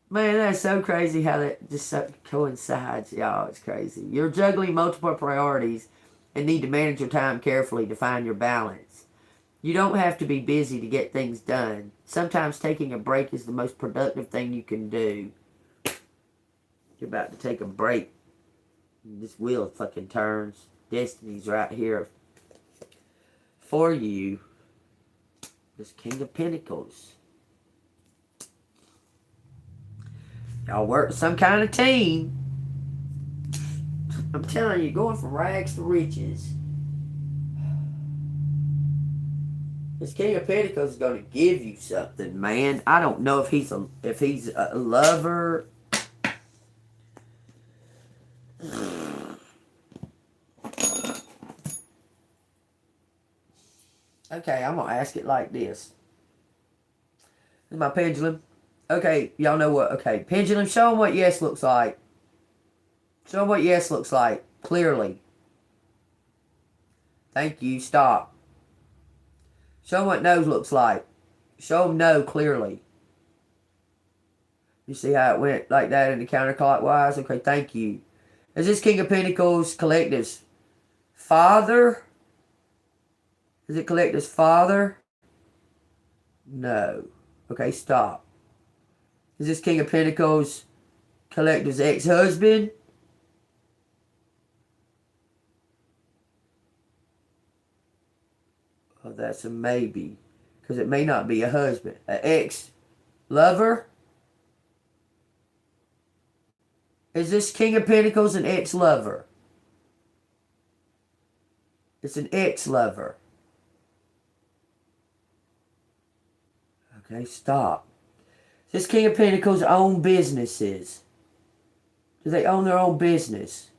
Man, that's so crazy how that just so coincides, y'all. It's crazy. You're juggling multiple priorities and need to manage your time carefully to find your balance. You don't have to be busy to get things done. Sometimes taking a break is the most productive thing you can do. You're about to take a break. This wheel fucking turns. Destiny's right here for you. This King of Pentacles. Y'all work some kind of team. I'm telling you, going from rags to riches. This King of Pentacles is going to give you something, man. I don't know if he's a lover. Okay, I'm going to ask it like this. This is my pendulum. Okay, y'all know what. Okay, pendulum, show them what yes looks like. Show them what yes looks like. Clearly. Thank you. Stop. Show them what no looks like. Show them no clearly. You see how it went like that in the counterclockwise? Okay, thank you. Is this King of Pentacles collective's father? Is it collective's father? No. Okay, stop. Is this King of Pentacles collective's ex-husband? Oh, that's a maybe. Because it may not be a husband. An ex-lover? Is this King of Pentacles an ex-lover? It's an ex-lover. Okay, stop. This King of Pentacles own businesses. Do they own their own business?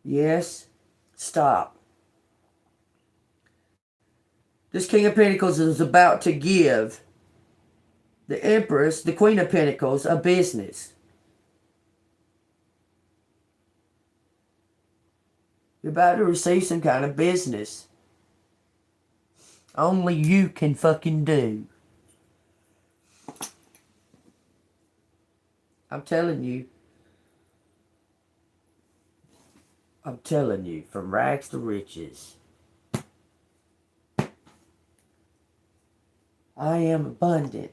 Yes. Stop. This King of Pentacles is about to give the Empress, the Queen of Pentacles, a business. You're about to receive some kind of business. Only you can fucking do. I'm telling you. I'm telling you, from rags to riches. I am abundant.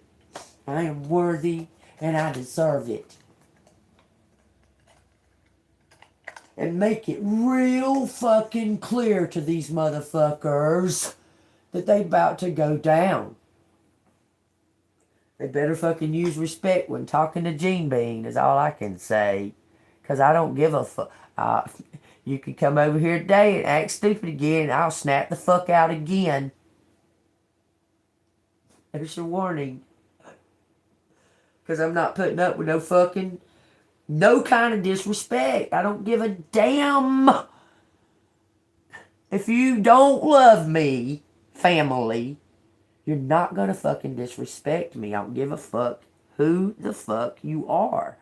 I am worthy, and I deserve it. and make it real fucking clear to these motherfuckers that they about to go down. They better fucking use respect when talking to JEANBEAN is all I can say. Because I don't give a fuck. You can come over here today and act stupid again and I'll snap the fuck out again. There's your warning. Because I'm not putting up with no kind of disrespect. I don't give a damn. If you don't love me, family, you're not going to fucking disrespect me. I don't give a fuck who the fuck you are.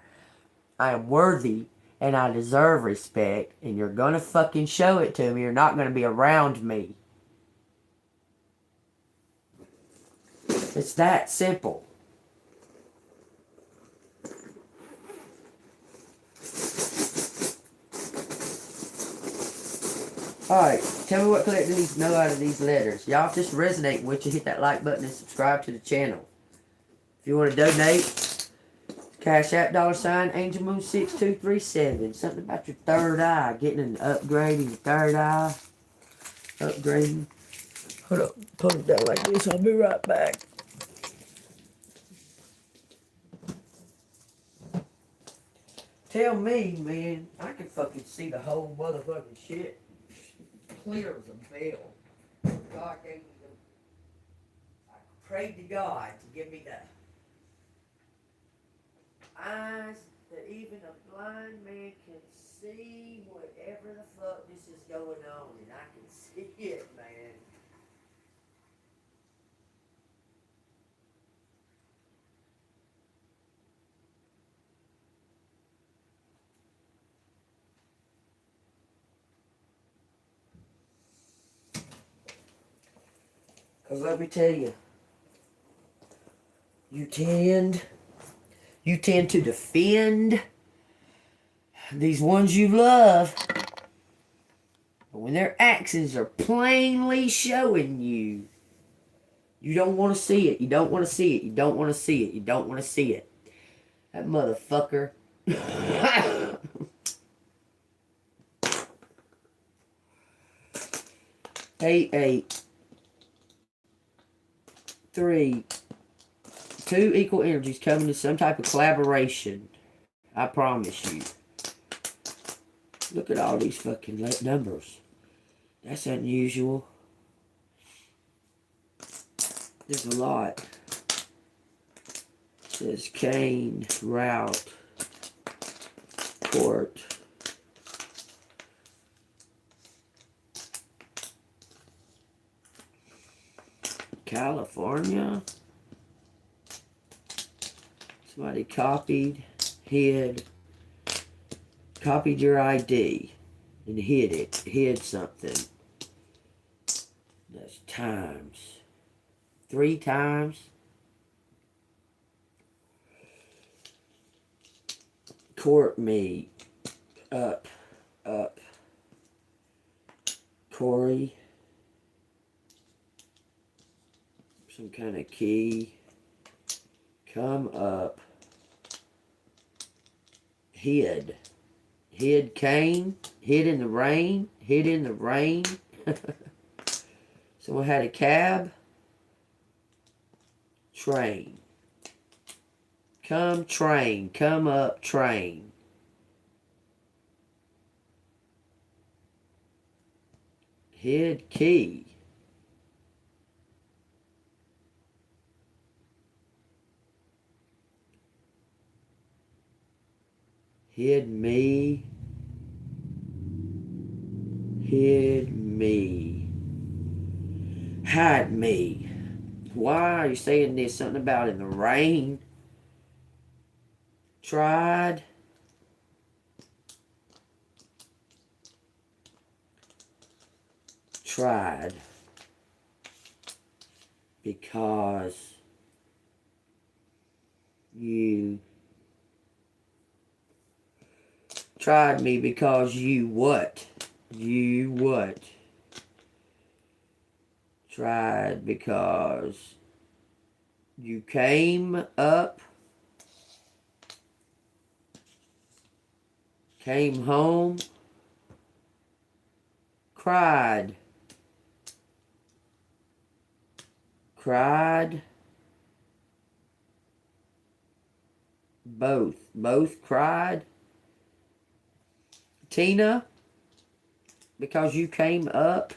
I am worthy and I deserve respect, and you're going to fucking show it to me. You're not going to be around me. It's that simple. Alright, tell me what collector needs to know out of these letters. Y'all, if this resonating with you, hit that like button and subscribe to the channel. If you want to donate, Cash App $ ANGELMOON6237. Something about your third eye. Getting an upgrade in your third eye. Upgrading. Hold up. Put it down like this. I'll be right back. Tell me, man. I can fucking see the whole motherfucking shit. Clear as a bell. God gave me I prayed to God to give me the eyes that even a blind man can see whatever the fuck this is going on, and I can see it, man. Because let me tell you, you tend to defend these ones you love. But when their actions are plainly showing you, you don't want to see it. You don't want to see it. You don't want to see it. You don't want to see it. That motherfucker. 8, 3, 2 equal energies coming to some type of collaboration. I promise you. Look at all these fucking numbers. That's unusual. There's a lot. It says cane, route, court. California. Somebody copied your ID and hid something. That's times. 3 times. Court me. Up. Corey. Some kind of key. Come up. Hid cane. Hid in the rain. Someone had a cab. Train. Come train. Come up train. Hid key. Hid me. Hide me. Why are you saying this? Something about in the rain. Tried. Because you tried me because you what? You what? Tried because you came up, came home, cried, cried, both cried. Tina, because you came up,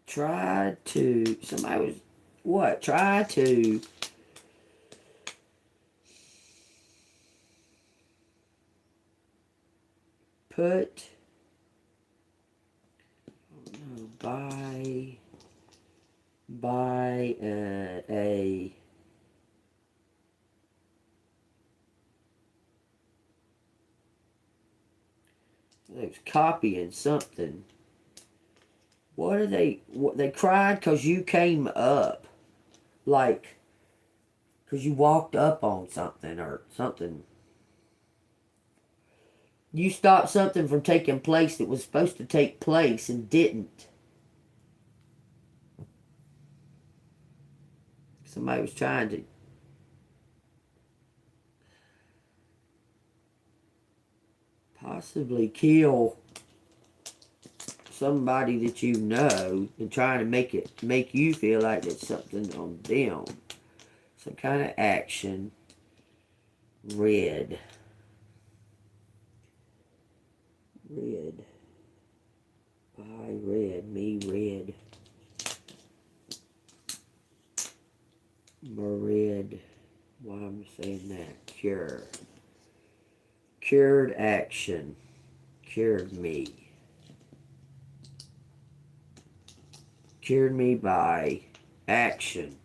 tried to, somebody was, what, tried to put, by a it's copying something. What are they? What they cried because you came up, like, because you walked up on something or something. You stopped something from taking place that was supposed to take place and didn't. Somebody was trying to possibly kill somebody that you know and trying to make you feel like there's something on them. Some kind of action. Red. Red. I red. Me red. Red. Why am I saying that? Cure. Cured action. Cured me. Cured me by action.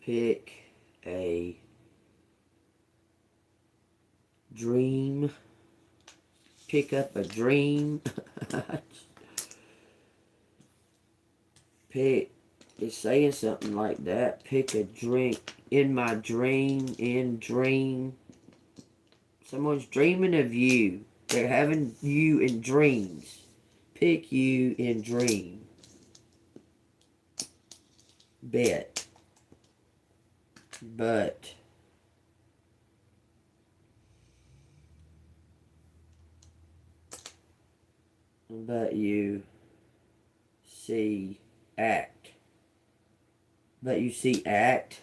Pick a dream. Pick up a dream. Pick, it's saying something like that. Pick a drink. In my dream. In dream. Someone's dreaming of you. They're having you in dreams. Pick you in dream. Bet. But. But you see act. But you see act.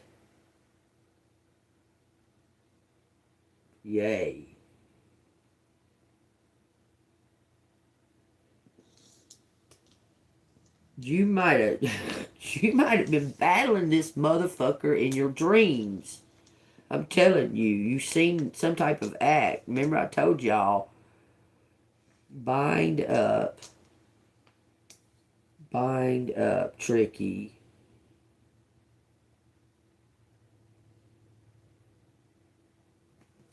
Yay. You might have been battling this motherfucker in your dreams. I'm telling you, you've seen some type of act. Remember I told y'all, bind up, tricky.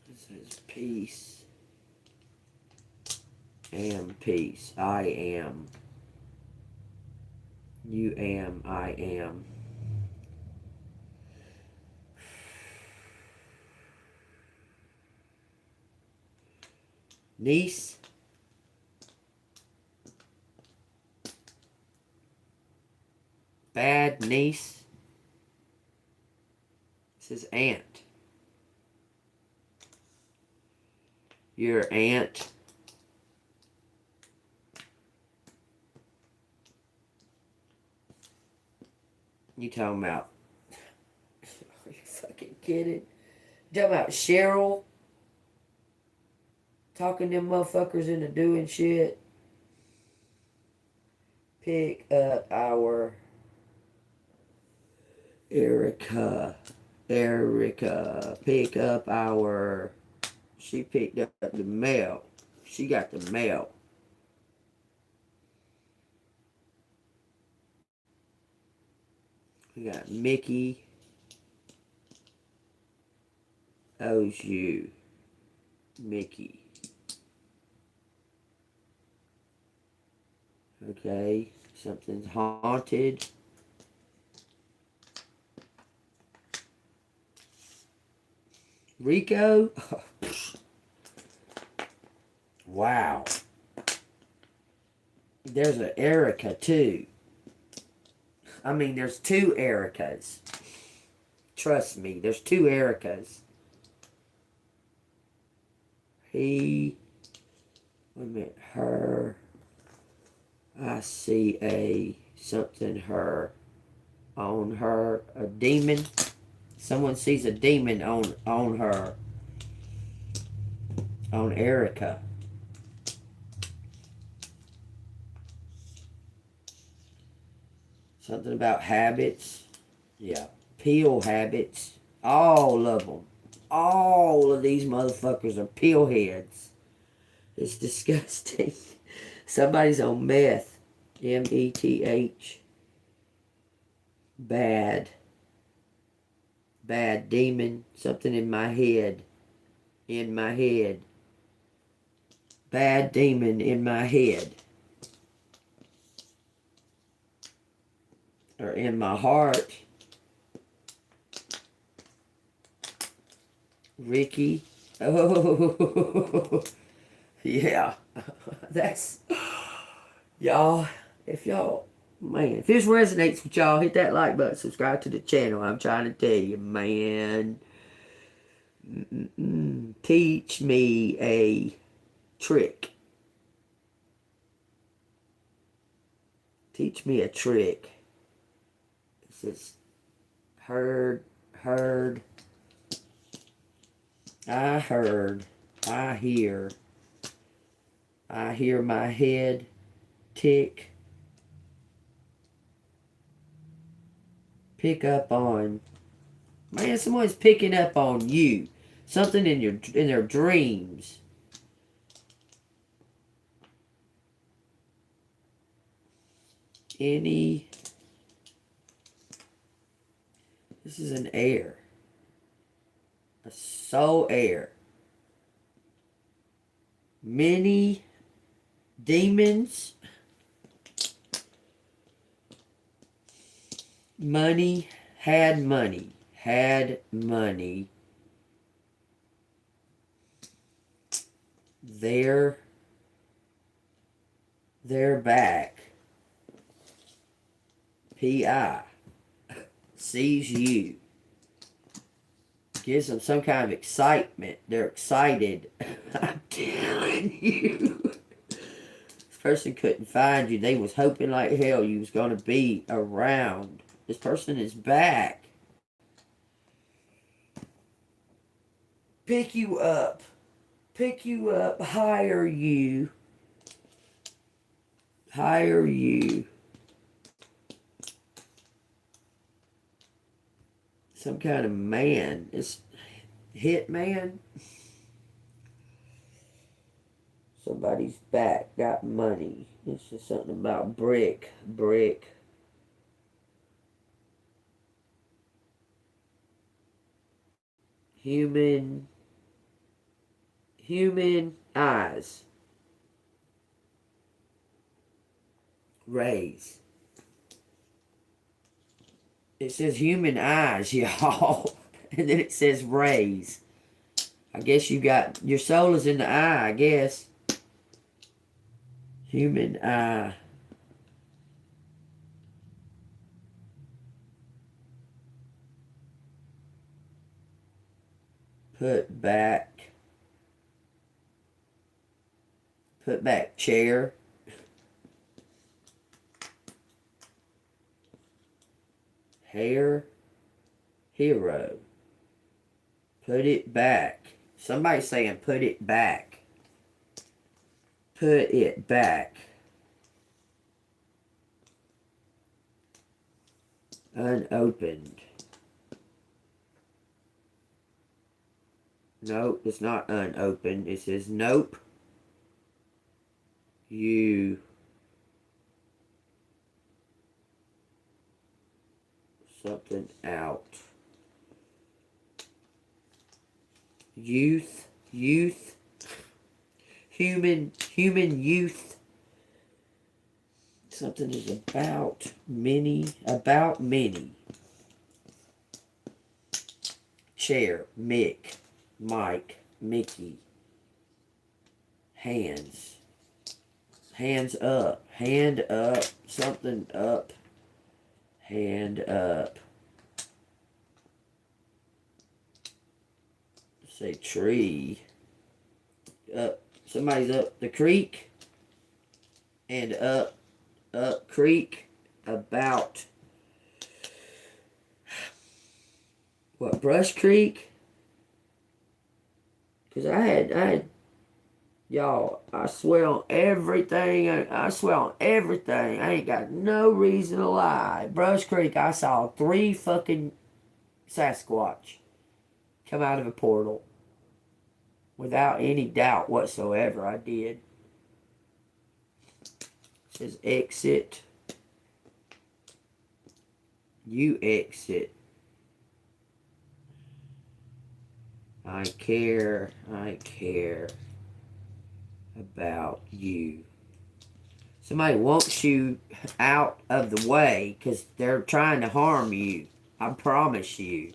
This is peace. Am peace. I am. You am. I am. Niece. Bad niece. This is aunt. Your aunt. You talking about? Are you fucking kidding? You talking about Cheryl? Talking them motherfuckers into doing shit? Pick up our Erica. Pick up our. She picked up the mail. She got the mail. We got Mickey owes you. Mickey. Okay, something's haunted. Rico? Wow. There's an Erica too. I mean, there's two Ericas. Trust me, there's two Ericas. Wait a minute, her. I see a something her. On her, a demon. Someone sees a demon on her. On Erica. Something about habits. Yeah. Pill habits. All of them. All of these motherfuckers are pill heads. It's disgusting. Somebody's on meth. M-E-T-H. Bad. Bad demon. Something in my head. In my head. Bad demon in my head. Or in my heart. Ricky. Oh. Yeah. That's... Y'all, if y'all... Man, if this resonates with y'all, hit that like button, subscribe to the channel. I'm trying to tell you, man. Teach me a trick. Teach me a trick. It says, heard. I heard. I hear. I hear my head tick. Pick up on. Man, someone's picking up on you. Something in their dreams. This is an air. A soul air. Many demons. Money. Had money. Had money. They're back. P.I. sees you. Gives them some kind of excitement. They're excited. I'm telling you. This person couldn't find you. They was hoping like hell you was going to be around. This person is back. Pick you up. Pick you up. Hire you. Hire you. Some kind of man. It's hitman. Somebody's back. Got money. This is something about brick. Human eyes. Rays. It says human eyes, y'all. And then it says rays. I guess you got... Your soul is in the eye, I guess. Human eye. Put back chair. Hair. Hero. Put it back. Somebody's saying put it back. Put it back. Unopened. Nope, it's not unopened. It says nope. You. Something out. Youth. Human youth. Something is about many. Chair. Mick. Mike. Mickey. Hands. Hands up. Hand up. Something up. Hand up. say tree. Somebody's up the creek and up creek about what, Brush Creek? Because I had y'all, I swear on everything. I swear on everything. I ain't got no reason to lie. Brush Creek, I saw 3 fucking Sasquatch come out of a portal. Without any doubt whatsoever, I did. It says exit. You exit. I care about you. Somebody wants you out of the way because they're trying to harm you. I promise you.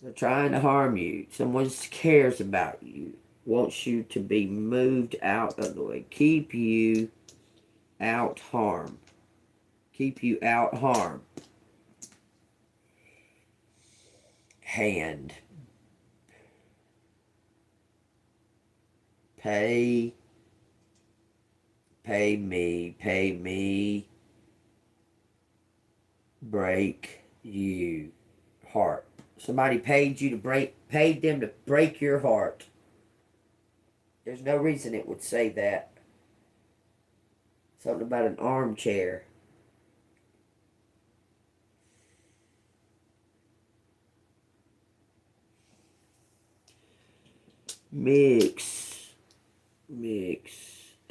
They're trying to harm you. Someone cares about you. Wants you to be moved out of the way. Keep you out harm. Keep you out harm. Hand. Pay me. Break you. Heart. Somebody paid them to break your heart. There's no reason it would say that. Something about an armchair. Mix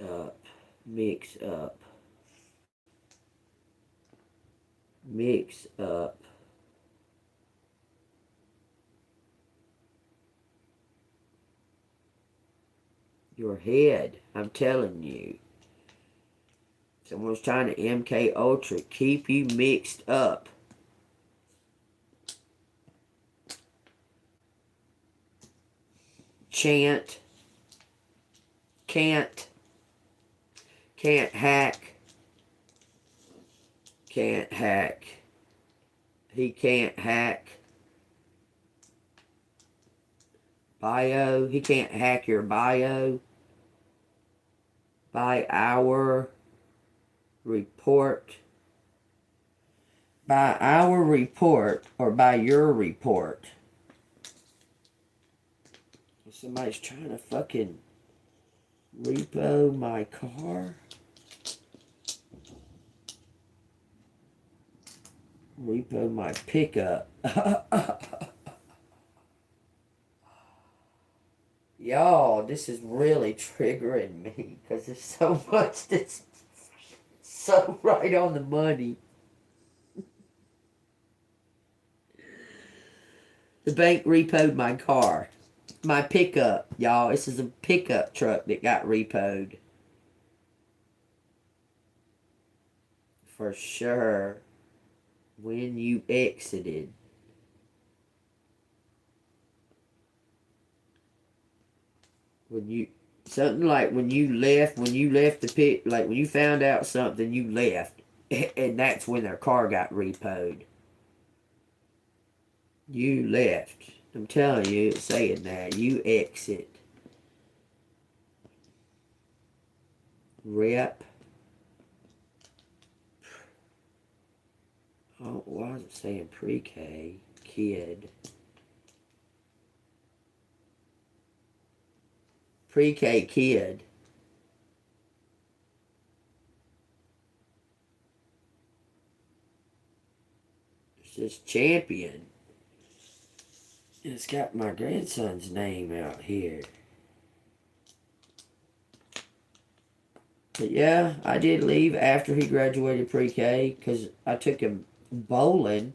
up. Mix up. Your head. I'm telling you. Someone's trying to MK Ultra. Keep you mixed up. Chant. Can't hack. Can't hack. He can't hack. Bio. He can't hack your bio. By our report. By our report or by your report. Somebody's trying to fucking repo my car. Repo my pickup. Y'all, this is really triggering me because there's so much that's so right on the money. The bank repoed my car. My pickup, y'all. This is a pickup truck that got repoed. For sure. When you exited. Something like when you left the pit, like when you found out something, you left. And that's when their car got repoed. You left. I'm telling you, it's saying that. You exit. Rep. Oh, why is it saying pre-K? Kid. Pre-K kid. It says champion. It's got my grandson's name out here. But yeah, I did leave after he graduated pre-K because I took him bowling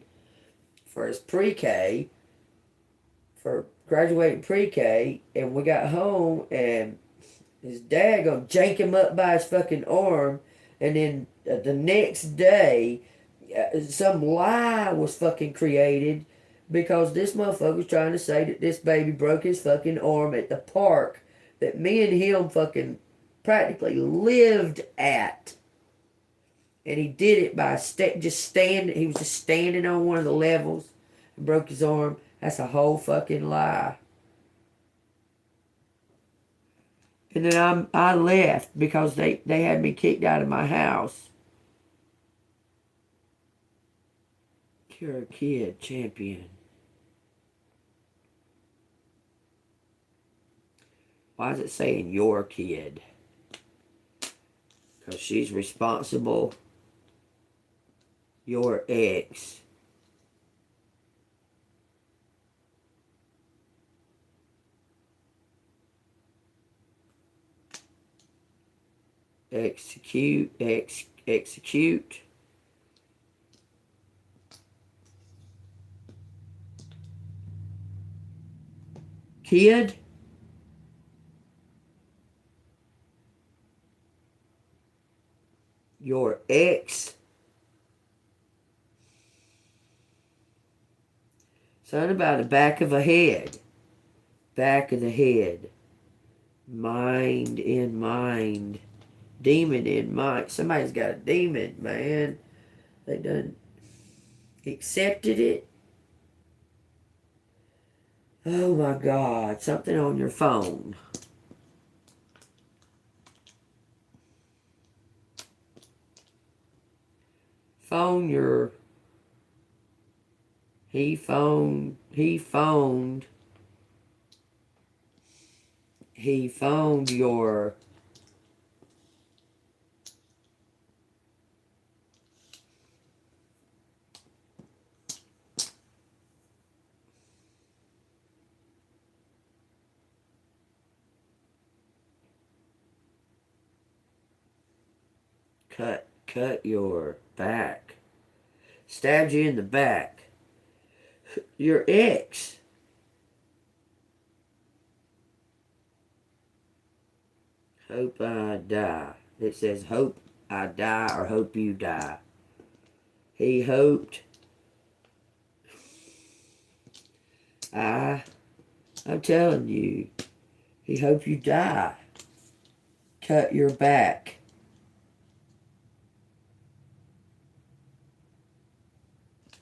for his pre-K, for graduating pre-K, and we got home and his dad gonna jank him up by his fucking arm, and then the next day some lie was fucking created because this motherfucker was trying to say that this baby broke his fucking arm at the park that me and him fucking practically lived at. And he did it by he was just standing on one of the levels and broke his arm. That's a whole fucking lie. And then I left because they had me kicked out of my house. You're a kid, champion. Why is it saying your kid? Because she's responsible. Your ex. Execute. Execute. Kid. Your ex. Something about the back of a head. Back of the head. Mind in mind. Demon in mind. Somebody's got a demon, man. They done accepted it. Oh my God. Something on your phone. Phone your... He phoned your... Cut your back. Stabbed you in the back. Your ex. Hope I die. It says hope I die or hope you die. He hoped. I'm telling you. He hoped you die. Cut your back.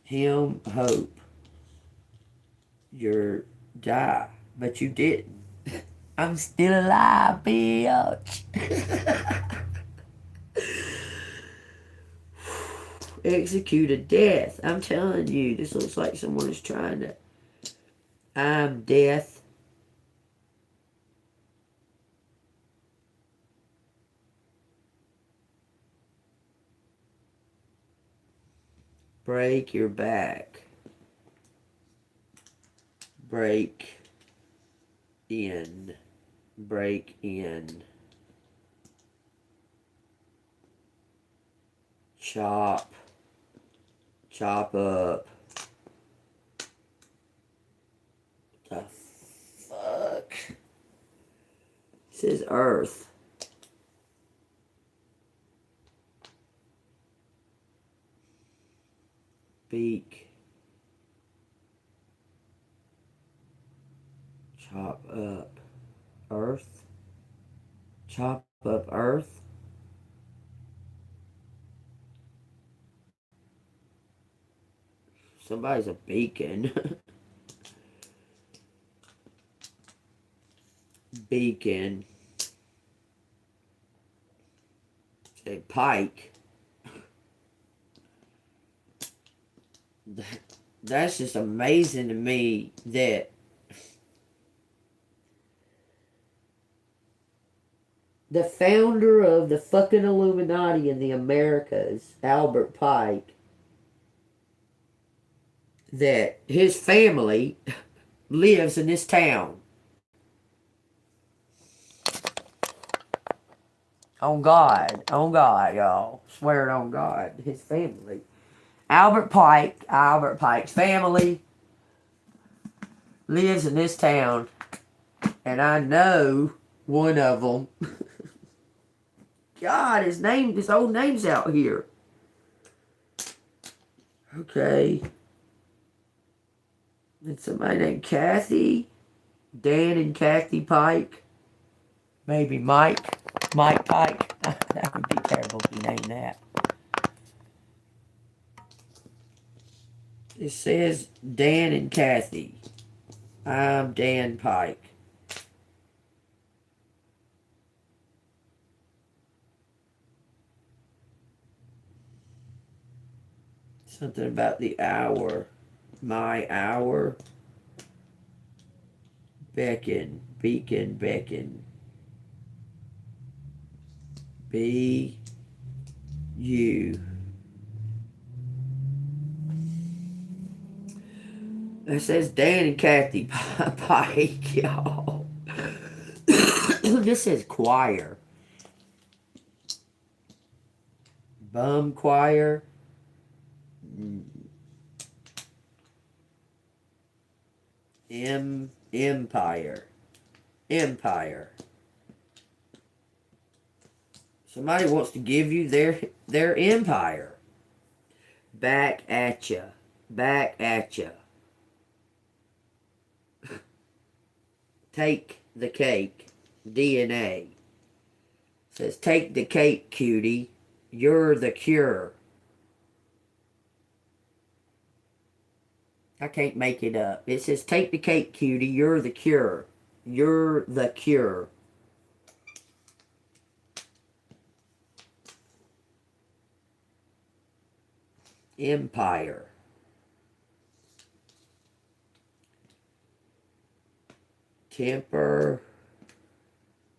Him hope you're die, but you didn't. I'm still alive, bitch. Executed death. I'm telling you, this looks like someone is trying to... I'm death. Break your back. Break in. Break in. Chop. Chop up. What the fuck? It says earth. Beak. Chop up earth. Chop up earth. Somebody's a beacon. Beacon. A pike. That's just amazing to me that the founder of the fucking Illuminati in the Americas, Albert Pike, that his family lives in this town. On God, y'all. Swear it on God. His family. Albert Pike's family lives in this town. And I know one of them. God, his old name's out here. Okay. And somebody named Kathy. Dan and Kathy Pike. Maybe Mike Pike. That would be terrible if you named that. It says Dan and Kathy. I'm Dan Pike. Something about the hour. My hour. Beckon. Beacon. Beckon. B. U. It says Dan and Kathy Pike, y'all. This says choir. Bum choir. Empire. Empire. Somebody wants to give you their empire. Back at ya. Back at ya. Take the cake. DNA. Says take the cake, cutie. You're the cure. I can't make it up. It says take the cake, cutie. You're the cure. You're the cure. Empire. Temper.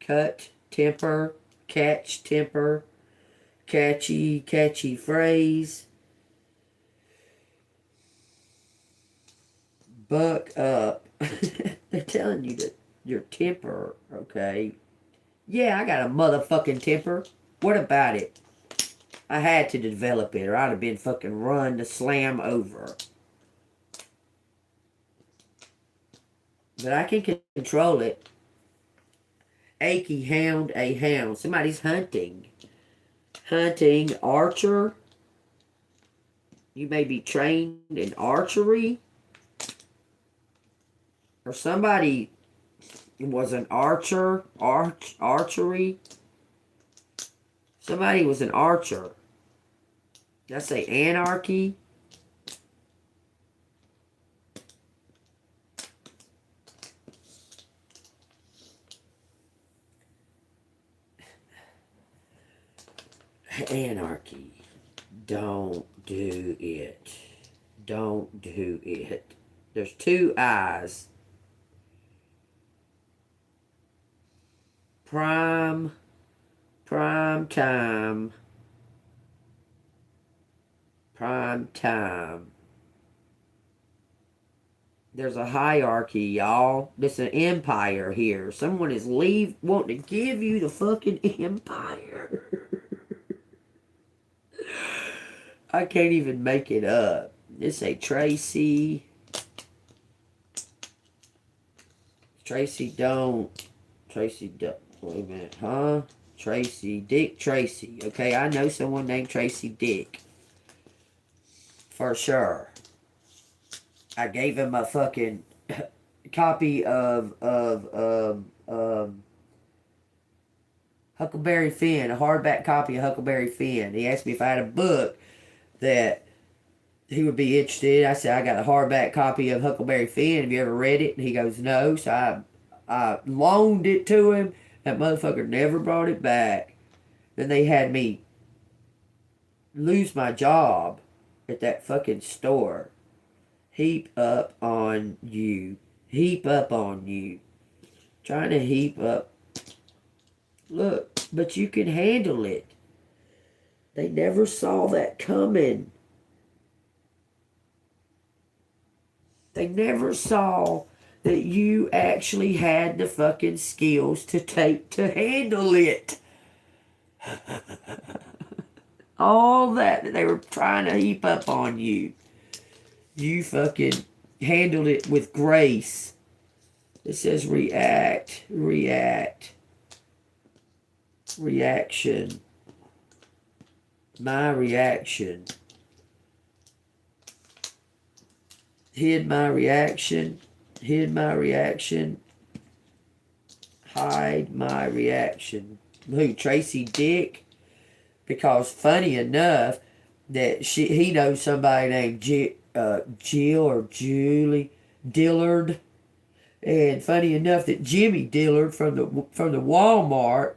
Cut. Temper. Catch. Temper. Catchy phrase. Buck up. They're telling you that your temper, okay? Yeah, I got a motherfucking temper. What about it? I had to develop it or I'd have been fucking run to slam over. But I can control it. Achy hound, a hound. Somebody's hunting. Hunting, archer. You may be trained in archery. Or somebody was an archer. Archery. Somebody was an archer. Did I say anarchy? Anarchy. Don't do it. Don't do it. There's two eyes. Prime time. Prime time. There's a hierarchy, y'all. This is an empire here. Someone is wanting to give you the fucking empire. I can't even make it up. This a Tracy. Tracy don't. Wait a minute, huh? Tracy. Dick Tracy. Okay, I know someone named Tracy Dick. For sure. I gave him a fucking copy of Huckleberry Finn, a hardback copy of Huckleberry Finn. He asked me if I had a book that he would be interested. I said, I got a hardback copy of Huckleberry Finn. Have you ever read it? And he goes, no. So I loaned it to him. That motherfucker never brought it back. Then they had me lose my job at that fucking store. Heap up on you. Heap up on you. Trying to heap up. Look, but you can handle it. They never saw that coming. They never saw that you actually had the fucking skills to handle it. All that they were trying to heap up on you. You fucking handled it with grace. It says reaction. My reaction. Hid my reaction. Hide my reaction. Who? Tracy Dick? Because funny enough, that he knows somebody named Jill or Julie Dillard. And funny enough that Jimmy Dillard from the Walmart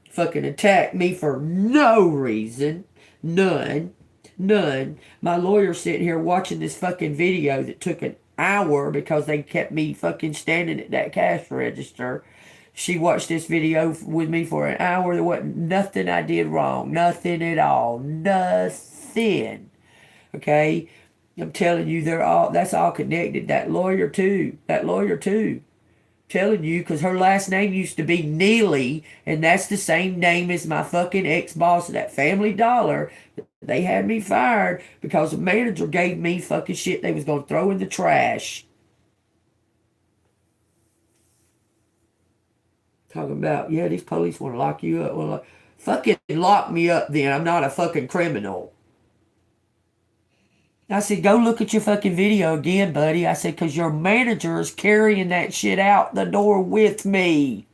fucking attacked me for no reason. None. None. My lawyer sitting here watching this fucking video that took an hour because they kept me fucking standing at that cash register. She watched this video with me for an hour. There wasn't nothing I did wrong. Nothing at all. Nothing. Okay? I'm telling you, that's all connected. That lawyer too. Telling you, because her last name used to be Neely, and that's the same name as my fucking ex-boss at that Family Dollar. They had me fired because the manager gave me fucking shit they was going to throw in the trash. Talking about, yeah, these police want to lock you up. Well, fucking lock me up then. I'm not a fucking criminal. I said, go look at your fucking video again, buddy. I said, because your manager is carrying that shit out the door with me.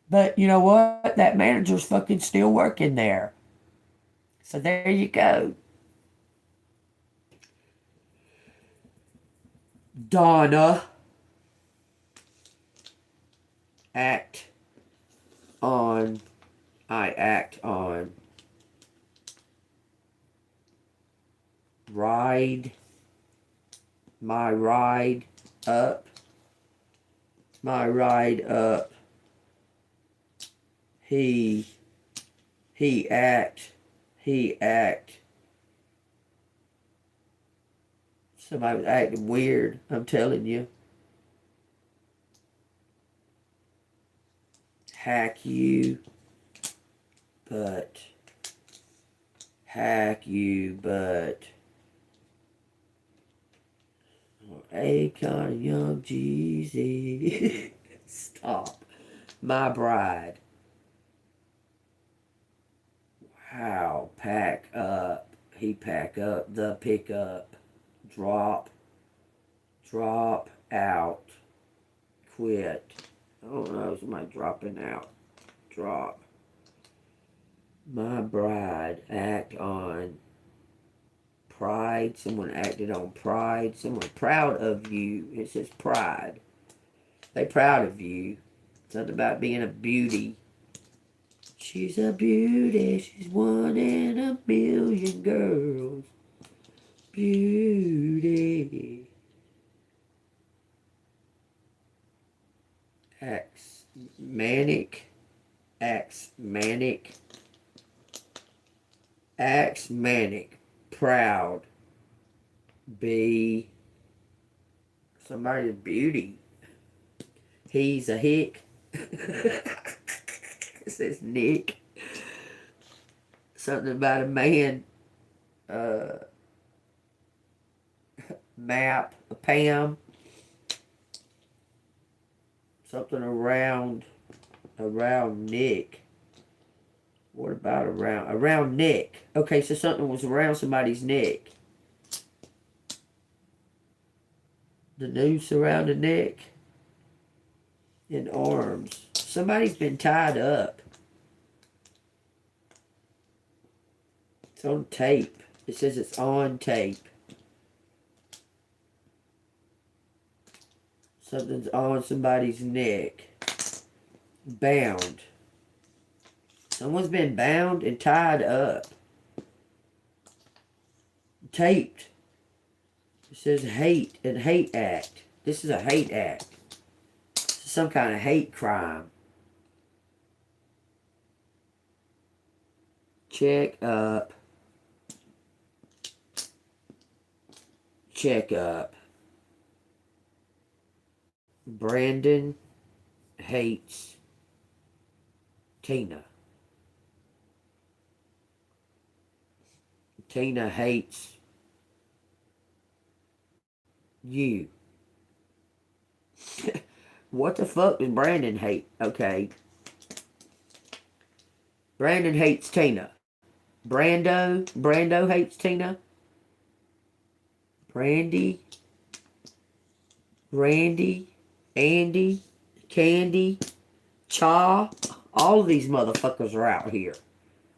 But you know what? That manager's fucking still working there. So there you go. Donna. I act on. Ride. My ride up. He act. Somebody was acting weird, I'm telling you. Hack you, but Akon, Young Jeezy. Stop. My bride. Wow. Pack up. He pack up the pickup. Drop out. Quit. I don't know, somebody dropping out. Drop. My bride. Act on. Pride. Someone acted on pride. Someone proud of you. It says pride. They proud of you. Something about being a beauty. She's a beauty. She's one in a million girls. Beauty. Acts manic. Proud. Be somebody's beauty. He's a hick. It says Nick. Something about a man. Map. A Pam. Something around Nick. What about around Nick? Okay, so something was around somebody's neck. The noose around the neck. And arms. Somebody's been tied up. It's on tape. It says it's on tape. Something's on somebody's neck. Bound. Someone's been bound and tied up. Taped. It says hate and hate act. This is a hate act. This is some kind of hate crime. Check up. Brandon hates Tina. Tina hates you. What the fuck does Brandon hate? Okay. Brandon hates Tina. Brando hates Tina. Randy, Andy, Candy, Cha. All of these motherfuckers are out here.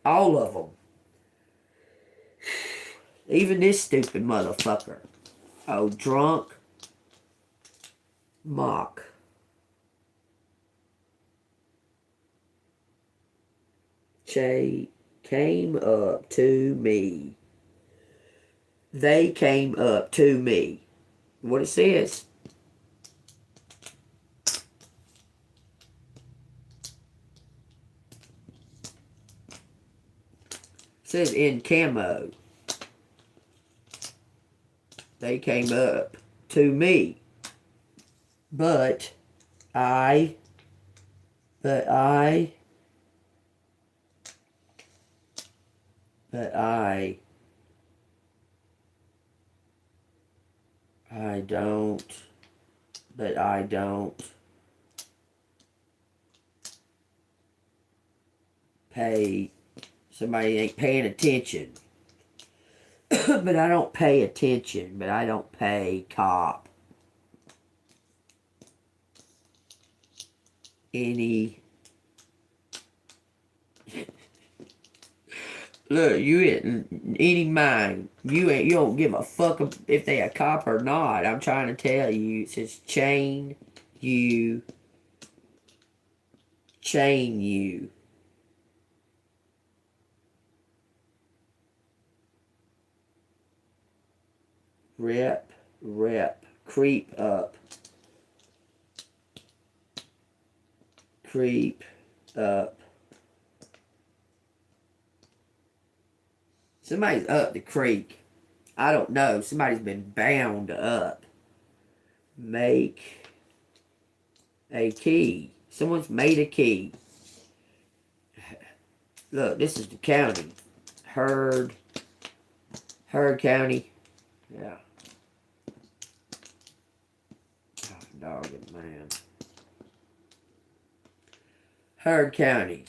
All of them. Even this stupid motherfucker. Oh, drunk mock. Came up to me. They came up to me. What it says. It says in camo. They came up to me. But I don't pay, somebody ain't paying attention. But I don't pay attention, but I don't pay cop any. Look, you ain't any mind. You don't give a fuck if they a cop or not. I'm trying to tell you. It says chain you. Rep, creep up. Somebody's up the creek. I don't know. Somebody's been bound up. Make a key. Someone's made a key. Look, this is the county. Heard County. Yeah. Oh, dog and man. Heard County.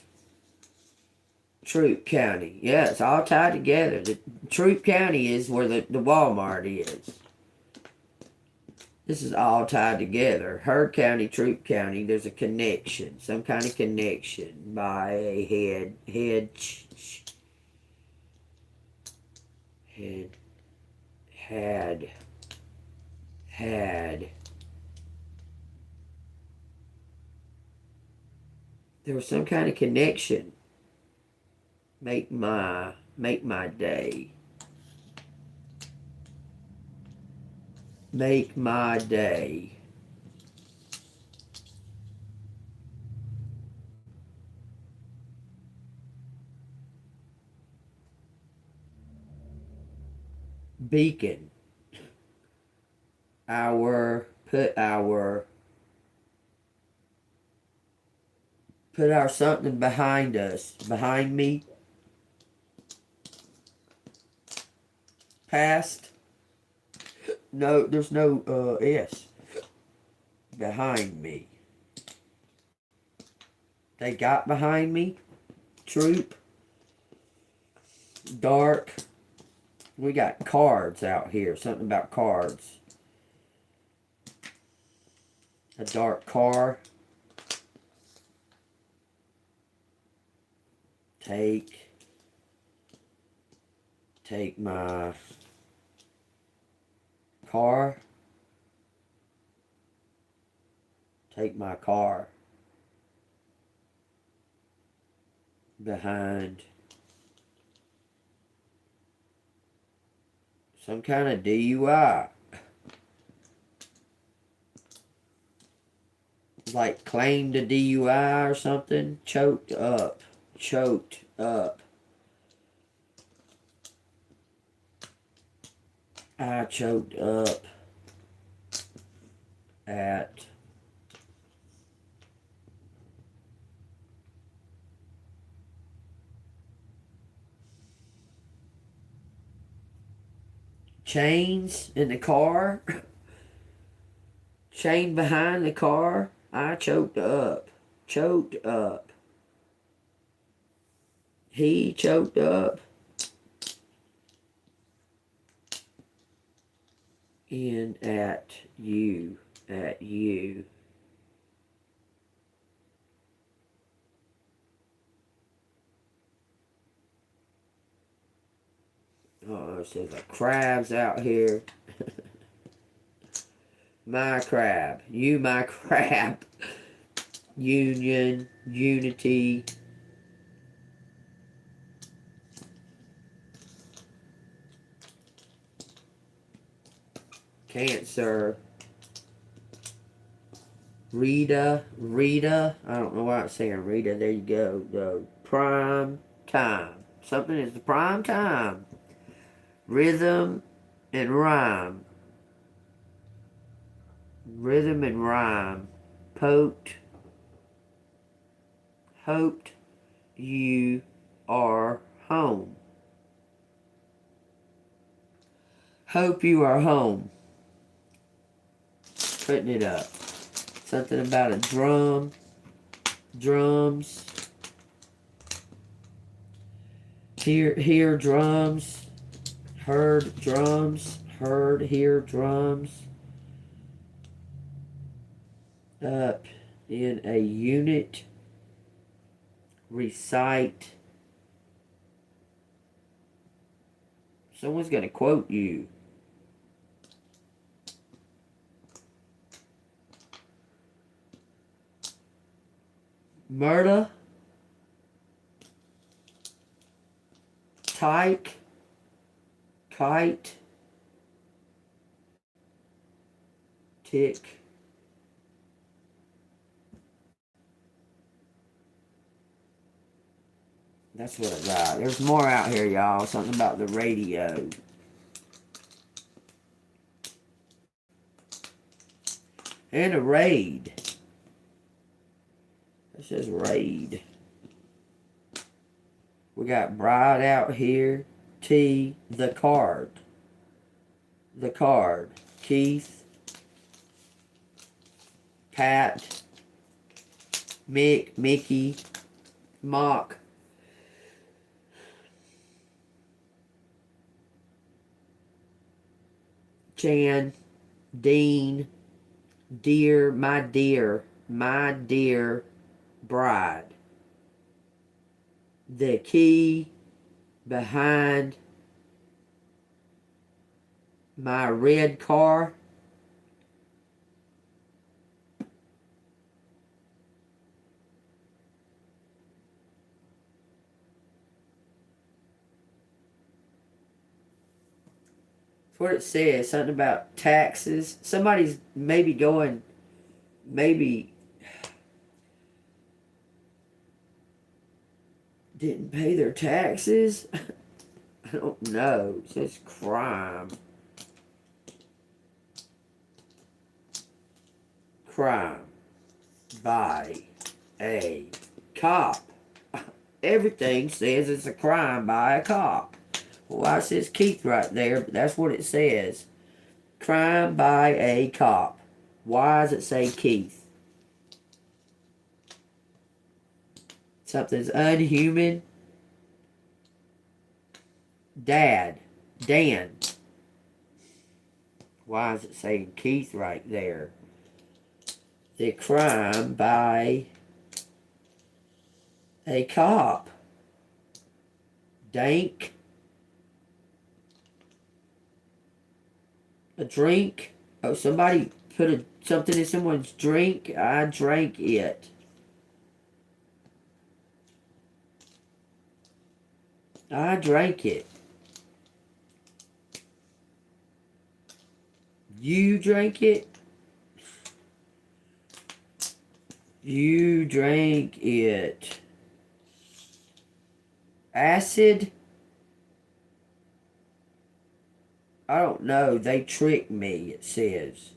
Troop County. Yeah, it's all tied together. The Troop County is where the Walmart is. This is all tied together. Heard County, Troop County. There's a connection. Some kind of connection by a had. There was some kind of connection. Make my day. Make my day. Beacon. Put our something behind us. Behind me. Past. No, there's no S. Behind me. They got behind me. Troop. Dark. We got cards out here. Something about cards. A dark car. Take my car. Take my car. Behind. Some kind of DUI. Like claimed a DUI or something. Choked up. I choked up at chains in the car. Chain behind the car. I choked up. He choked up. In at you. It says like crabs out here. My crab. You my crab. Union. Unity. Cancer. Rita. I don't know why I'm saying Rita. There you go. The prime time. Something is the prime time. Rhythm and rhyme. Rhythm and rhyme. Hoped you are home. Hope you are home. Putting it up. Something about a drum. Drums. Hear drums. Heard drums. Hear drums. Up in a unit. Recite. Someone's going to quote you. Murder. Tyke. Kite. Tick. That's what I got. There's more out here, y'all. Something about the radio. And a raid. It says raid. We got bride out here. T. The card. The card. Keith. Pat. Mick. Mickey. Mock. Chan. Dean. Dear. My dear. My dear bride. The key behind my red car. That's what it says. Something about taxes. Somebody's maybe going, maybe didn't pay their taxes. I don't know. It says crime. Crime by a cop. Everything says it's a crime by a cop. Well, it says Keith right there, but that's what it says. Crime by a cop. Why does it say Keith? Something's unhuman. Dad. Dan. Why is it saying Keith right there? The crime by a cop. Dank. A drink. Oh, somebody put something in someone's drink. I drank it. I drank it. You drank it. You drank it. Acid. I don't know. They tricked me, it says.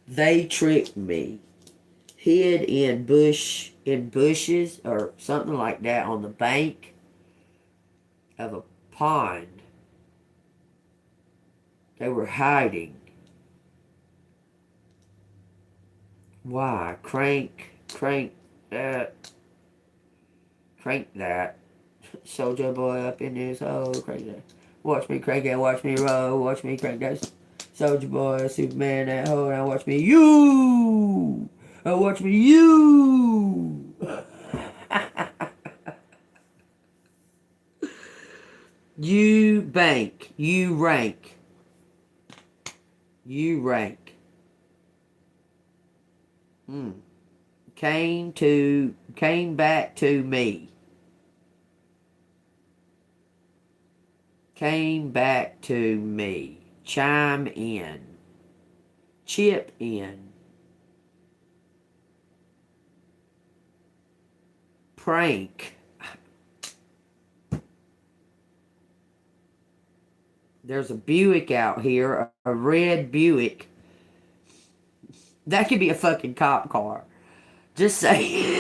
They tricked me. Hid in bushes or something like that on the bank of a pond. They were hiding. Why? Crank that. Crank that. Soldier boy up in his hole. Crank that. Watch me crank it, watch me roll, watch me crank that. Soldier boy, Superman that hole, now watch me you! Oh, watch me you! bank. You rank. You rank. Came back to me. Came back to me. Chime in. Chip in. Prank. There's a Buick out here, a red Buick. That could be a fucking cop car. Just say.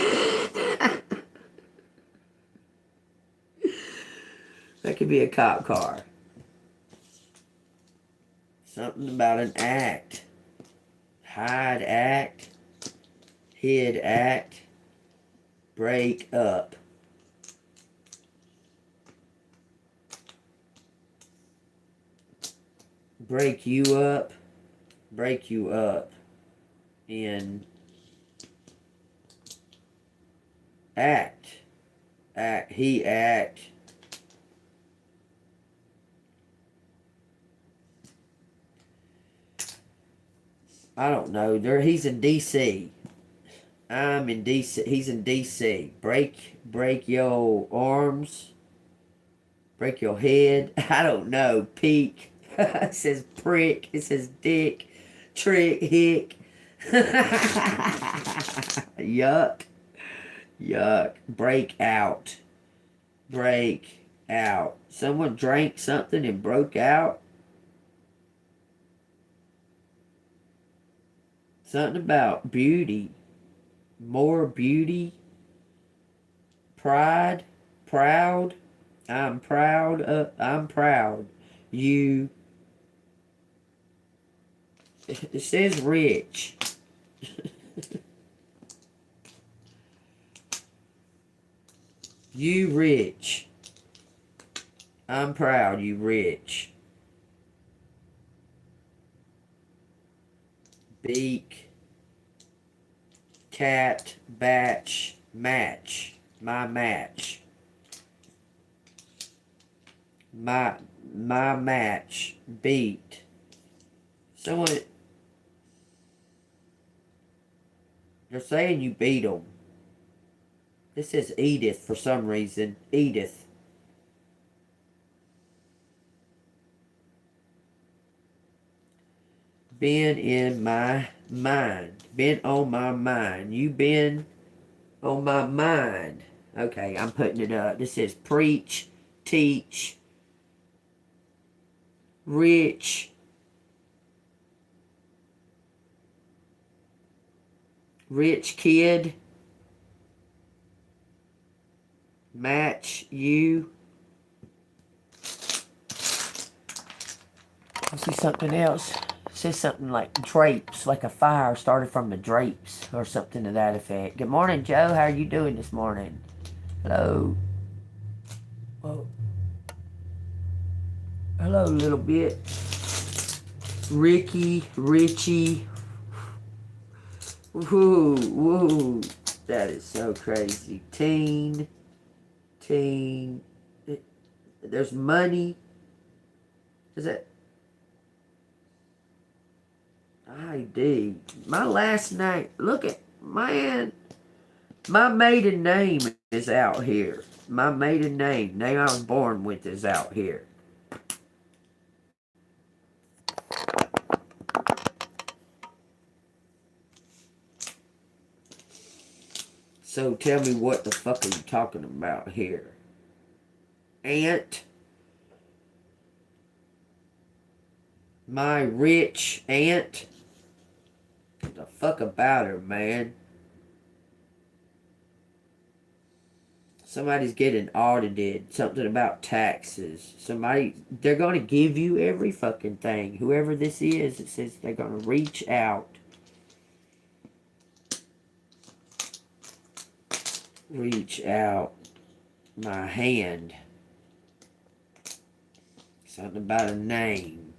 That could be a cop car. Something about an act. Hide act. Hid act. Break up. Break you up. Break you up. In act. He act. I don't know. He's in DC. I'm in DC. He's in DC. Break your arms. Break your head. I don't know. Peek. It says prick. It says dick. Trick. Hick. Yuck. Yuck. Break out. Break out. Someone drank something and broke out. Something about beauty. More beauty. Pride. Proud. I'm proud. I'm proud. You. It says rich. You rich. I'm proud you rich. Beak. Cat. Batch. Match. My match. My match. Beat. Someone. They're saying you beat them. This is Edith for some reason. Edith. Been in my mind. Been on my mind. You been on my mind. Okay, I'm putting it up. This is preach, teach, rich, rich kid, match you. I see something else. It says something like drapes, like a fire started from the drapes or something to that effect. Good morning, Joe. How are you doing this morning? Hello. Whoa. Hello, little bit. Ricky, Richie. Woo, woo. That is so crazy. Teen. There's money. Is that? ID. My last name. Look at, man. My maiden name is out here. My maiden name. Name I was born with is out here. So tell me what the fuck are you talking about here? Aunt. My rich aunt. What the fuck about her, man? Somebody's getting audited. Something about taxes. They're going to give you every fucking thing. Whoever this is, it says they're going to reach out. Reach out. My hand. Something about a name.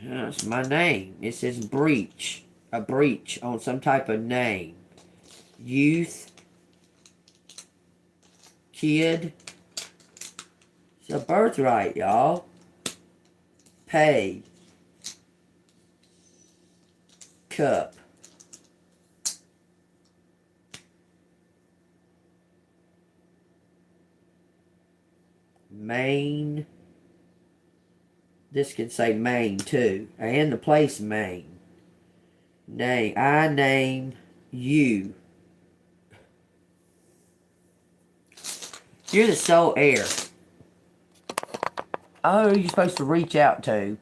That's my name. It says breach. A breach on some type of name. Youth. Kid. It's a birthright, y'all. Pay. Cup. Maine. This could say Maine too. And the place Maine. Name. I name you. You're the sole heir. Oh, you're supposed to reach out to.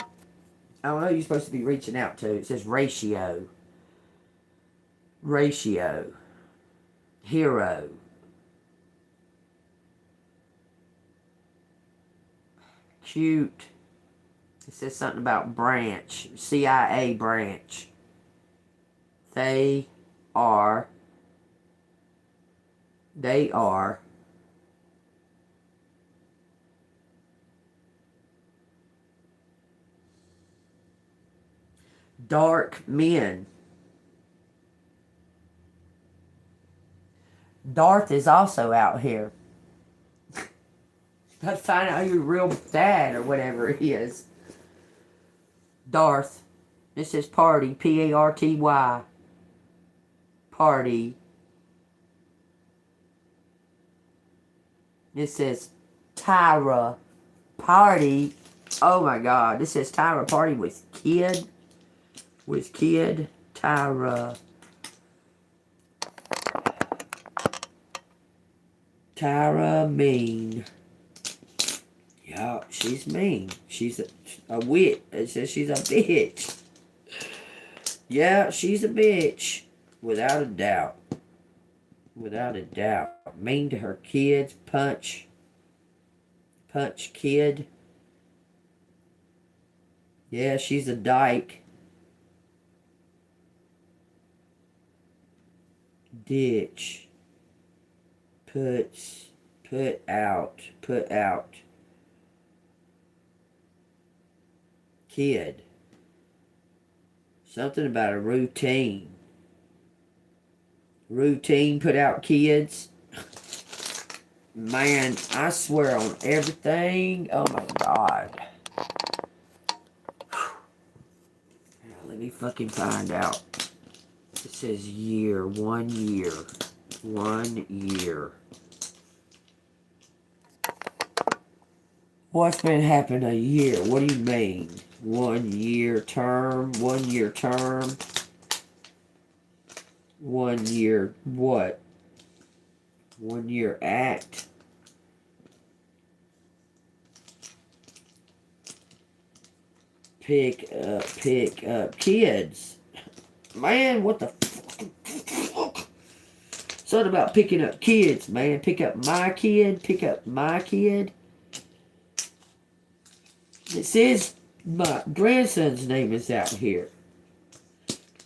I don't know who you're supposed to be reaching out to. It says ratio. Ratio. Hero. Cute. It says something about branch. CIA branch. They are dark men. Darth is also out here. Let's find out who your real dad or whatever it is. Darth. This is party. P-A-R-T-Y. Party. This says Tyra. Party. Oh my God. This says Tyra party with kid. With kid. Tyra. Tyra mean. Yeah, she's mean. She's a wit. It says she's a bitch. Yeah, she's a bitch. Without a doubt. Without a doubt. Mean to her kids. Punch kid. Yeah, she's a dyke. Ditch. Put out. Kid. Something about a routine. Routine, put out kids. Man, I swear on everything. Oh my God. Let me fucking find out. It says year. 1 year. 1 year. What's been happening a year? What do you mean? 1 year term? 1 year term? 1 year what? 1 year act? Pick up kids. Man, what the fuck? Something about picking up kids, man. Pick up my kid. Pick up my kid. It says my grandson's name is out here.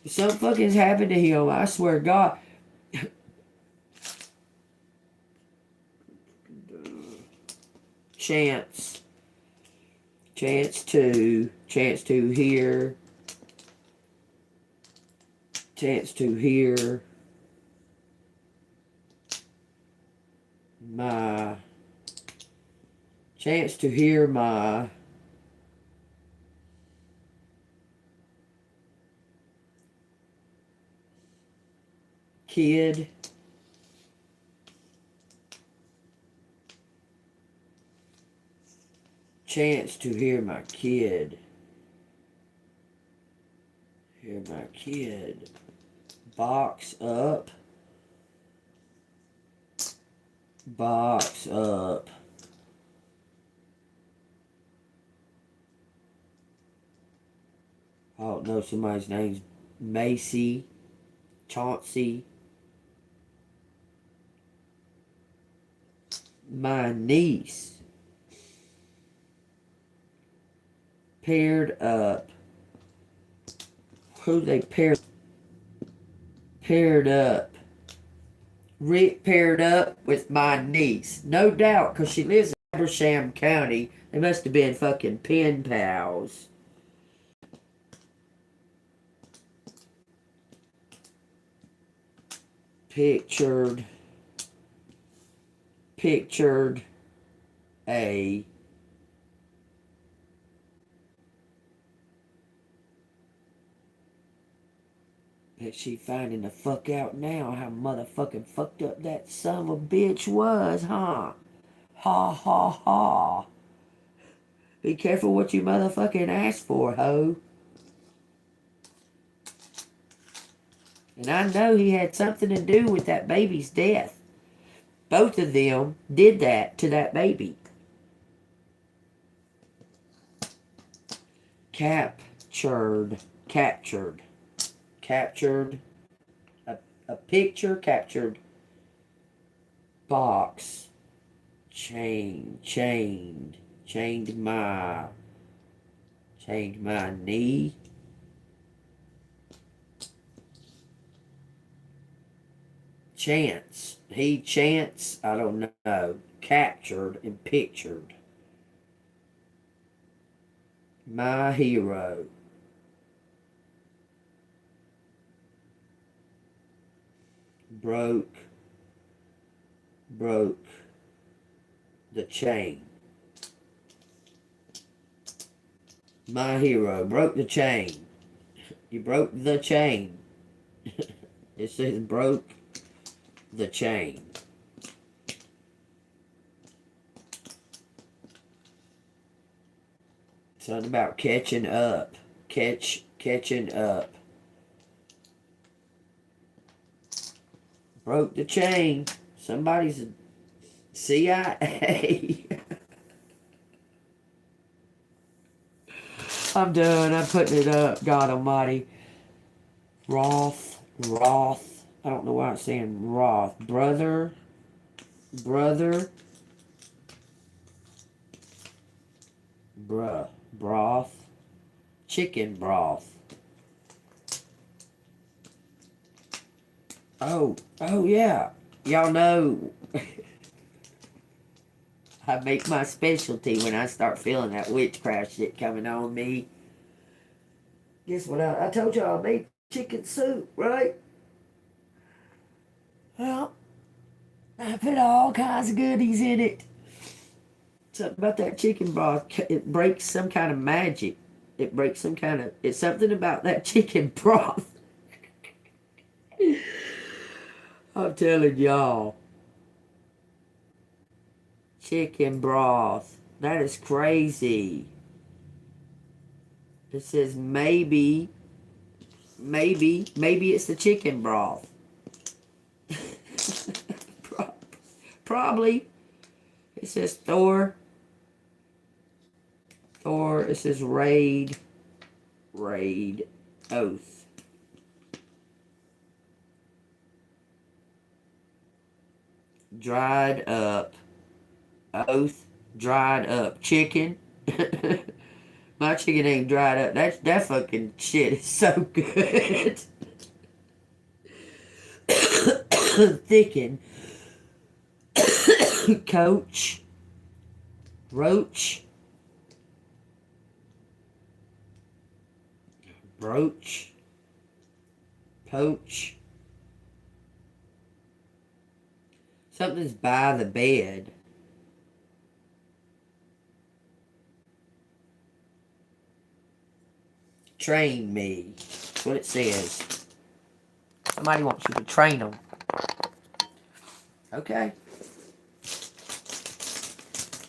If something fucking's happened to him, I swear to God. Chance to hear. Chance to hear. My. Chance to hear my. Kid. Chance to hear my kid. Hear my kid. Box up. Box up. I don't know somebody's name's Macy. Chauncey. My niece. Paired up. Who they paired? Paired up. Rick paired up with my niece. No doubt, because she lives in Habersham County. They must have been fucking pen pals. Pictured a Bet she finding the fuck out now how motherfucking fucked up that son of a bitch was, huh? Ha ha ha. Be careful what you motherfucking ask for, ho. And I know he had something to do with that baby's death. Both of them did that to that baby. Captured. A picture captured. Box. Chained my knee. Chance. I don't know. Captured and pictured. My hero. Broke the chain. My hero broke the chain. You broke the chain. It says broke the chain. Something about catching up. Catching up. Broke the chain. Somebody's a CIA. I'm done. I'm putting it up. God almighty. Roth. I don't know why it's saying Roth. Brother. Broth. Chicken broth. Oh yeah. Y'all know I make my specialty when I start feeling that witchcraft shit coming on me. Guess what? I told y'all I made chicken soup, right? Well, I put all kinds of goodies in it. Something about that chicken broth, it breaks some kind of magic. It's something about that chicken broth. I'm telling y'all. Chicken broth. That is crazy. It says maybe it's the chicken broth. Probably. It says Thor. It says raid. Oath. Dried up. Oath. Dried up. Chicken. My chicken ain't dried up. That fucking shit is so good. Thicken. Coach. Roach. Brooch. Poach. Something's by the bed. Train me. That's what it says. Somebody wants you to train them. Okay.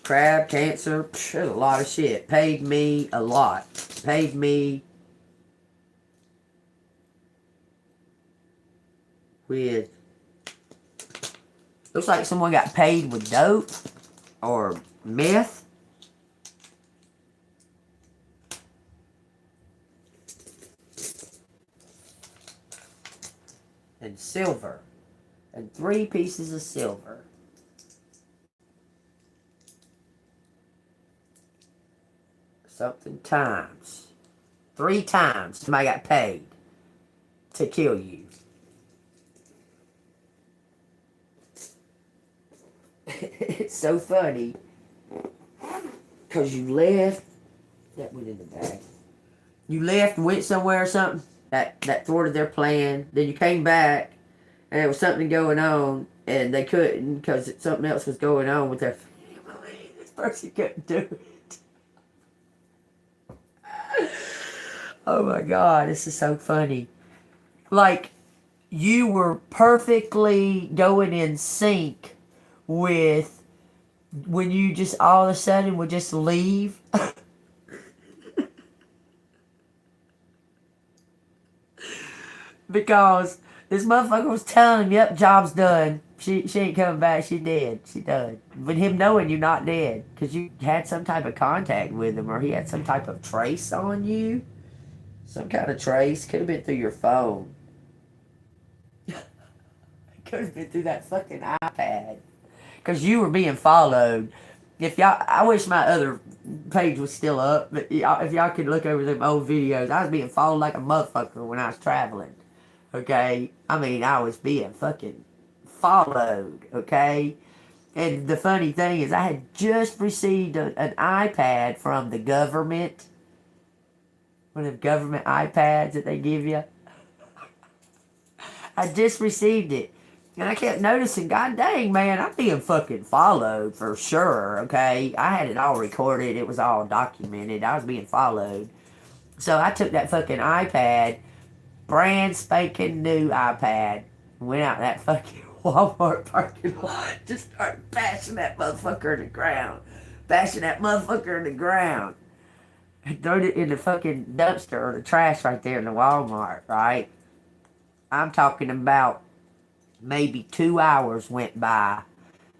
Crab, cancer. There's a lot of shit. Paid me a lot. Paid me with... Looks like someone got paid with dope or meth. And silver. And 3 pieces of silver. Something times. 3 times somebody got paid to kill you. It's so funny. Because you left. That went in the bag. You left and went somewhere or something. That thwarted their plan. Then you came back. And there was something going on. And they couldn't because something else was going on with their family. This person couldn't do it. Oh my God. This is so funny. Like, you were perfectly going in sync with when you just all of a sudden would just leave. Because this motherfucker was telling him, yep, job's done. She ain't coming back. She dead. She done. But him knowing you're not dead. Because you had some type of contact with him. Or he had some type of trace on you. Some kind of trace. Could have been through your phone. Could have been through that fucking iPad. Because you were being followed. If y'all, I wish my other page was still up. But if y'all could look over them old videos. I was being followed like a motherfucker when I was traveling. Okay? I mean, I was being fucking followed. Okay? And the funny thing is, I had just received an iPad from the government. One of the government iPads that they give you. I just received it. And I kept noticing, god dang, man, I'm being fucking followed for sure, okay? I had it all recorded. It was all documented. I was being followed. So I took that fucking iPad, brand spanking new iPad, went out that fucking Walmart parking lot, just started bashing that motherfucker in the ground. Bashing that motherfucker in the ground. And throwed it in the fucking dumpster or the trash right there in the Walmart, right? I'm talking about maybe 2 hours went by.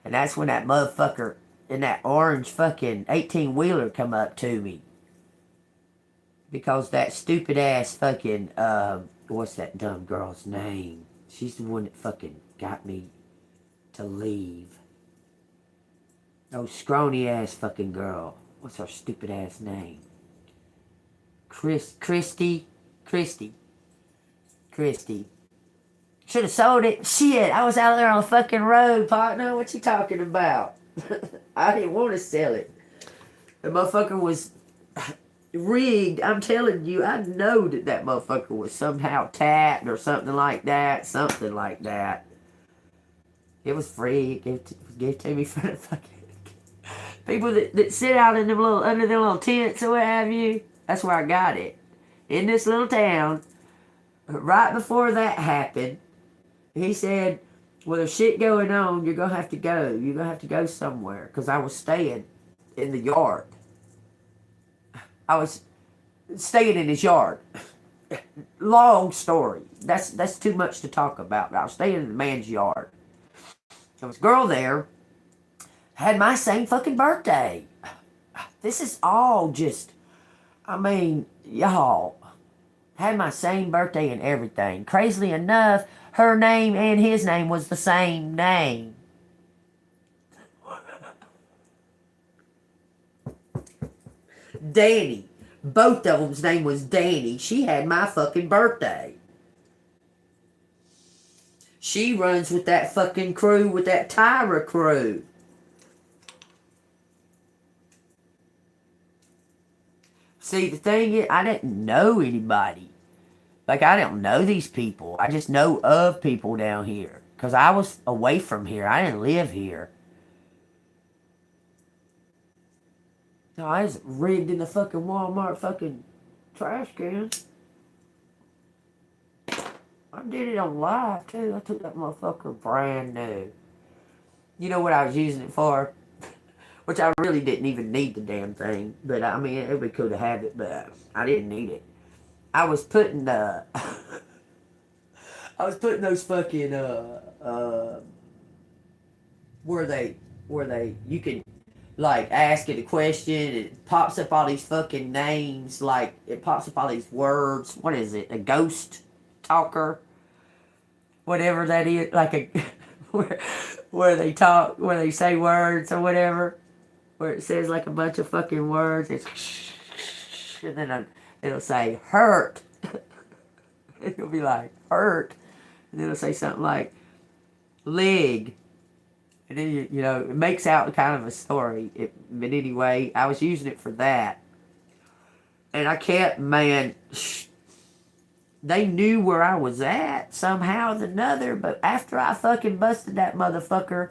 And that's when that motherfucker in that orange fucking 18-wheeler come up to me. Because that stupid ass fucking, what's that dumb girl's name? She's the one that fucking got me to leave. Oh, scrawny ass fucking girl. What's her stupid ass name? Christy. Should have sold it. Shit, I was out there on the fucking road, partner. What you talking about? I didn't want to sell it. The motherfucker was rigged. I'm telling you, I know that motherfucker was somehow tapped or something like that. Something like that. It was free. It gave to me for the fucking people that sit out in them little under their little tents or what have you. That's where I got it. In this little town. Right before that happened, he said, well, there's shit going on. You're going to have to go. You're going to have to go somewhere. Because I was staying in the yard. I was staying in his yard. Long story. That's too much to talk about. I was staying in the man's yard. There was a girl there. Had my same fucking birthday. This is all just, I mean, y'all. Had my same birthday and everything. Crazily enough, her name and his name was the same name. Danny. Both of them's name was Danny. She had my fucking birthday. She runs with that fucking crew, with that Tyra crew. See, the thing is, I didn't know anybody. Like, I don't know these people. I just know of people down here. Because I was away from here. I didn't live here. No, I was rigged in the fucking Walmart fucking trash can. I did it on live, too. I took that motherfucker brand new. You know what I was using it for? Which I really didn't even need the damn thing. But, I mean, it would be cool to have it, but I didn't need it. I was putting the... I was putting those fucking, where they, you can, like, ask it a question, and it pops up all these fucking names, like, it pops up all these words. What is it? A ghost talker? Whatever that is, like a, where they talk, where they say words or whatever. Where it says like a bunch of fucking words. It's and then it'll say hurt. It'll be like hurt. And then it'll say something like leg. And then, you know, it makes out kind of a story. But anyway, I was using it for that. And I kept, man, they knew where I was at somehow or another. But after I fucking busted that motherfucker,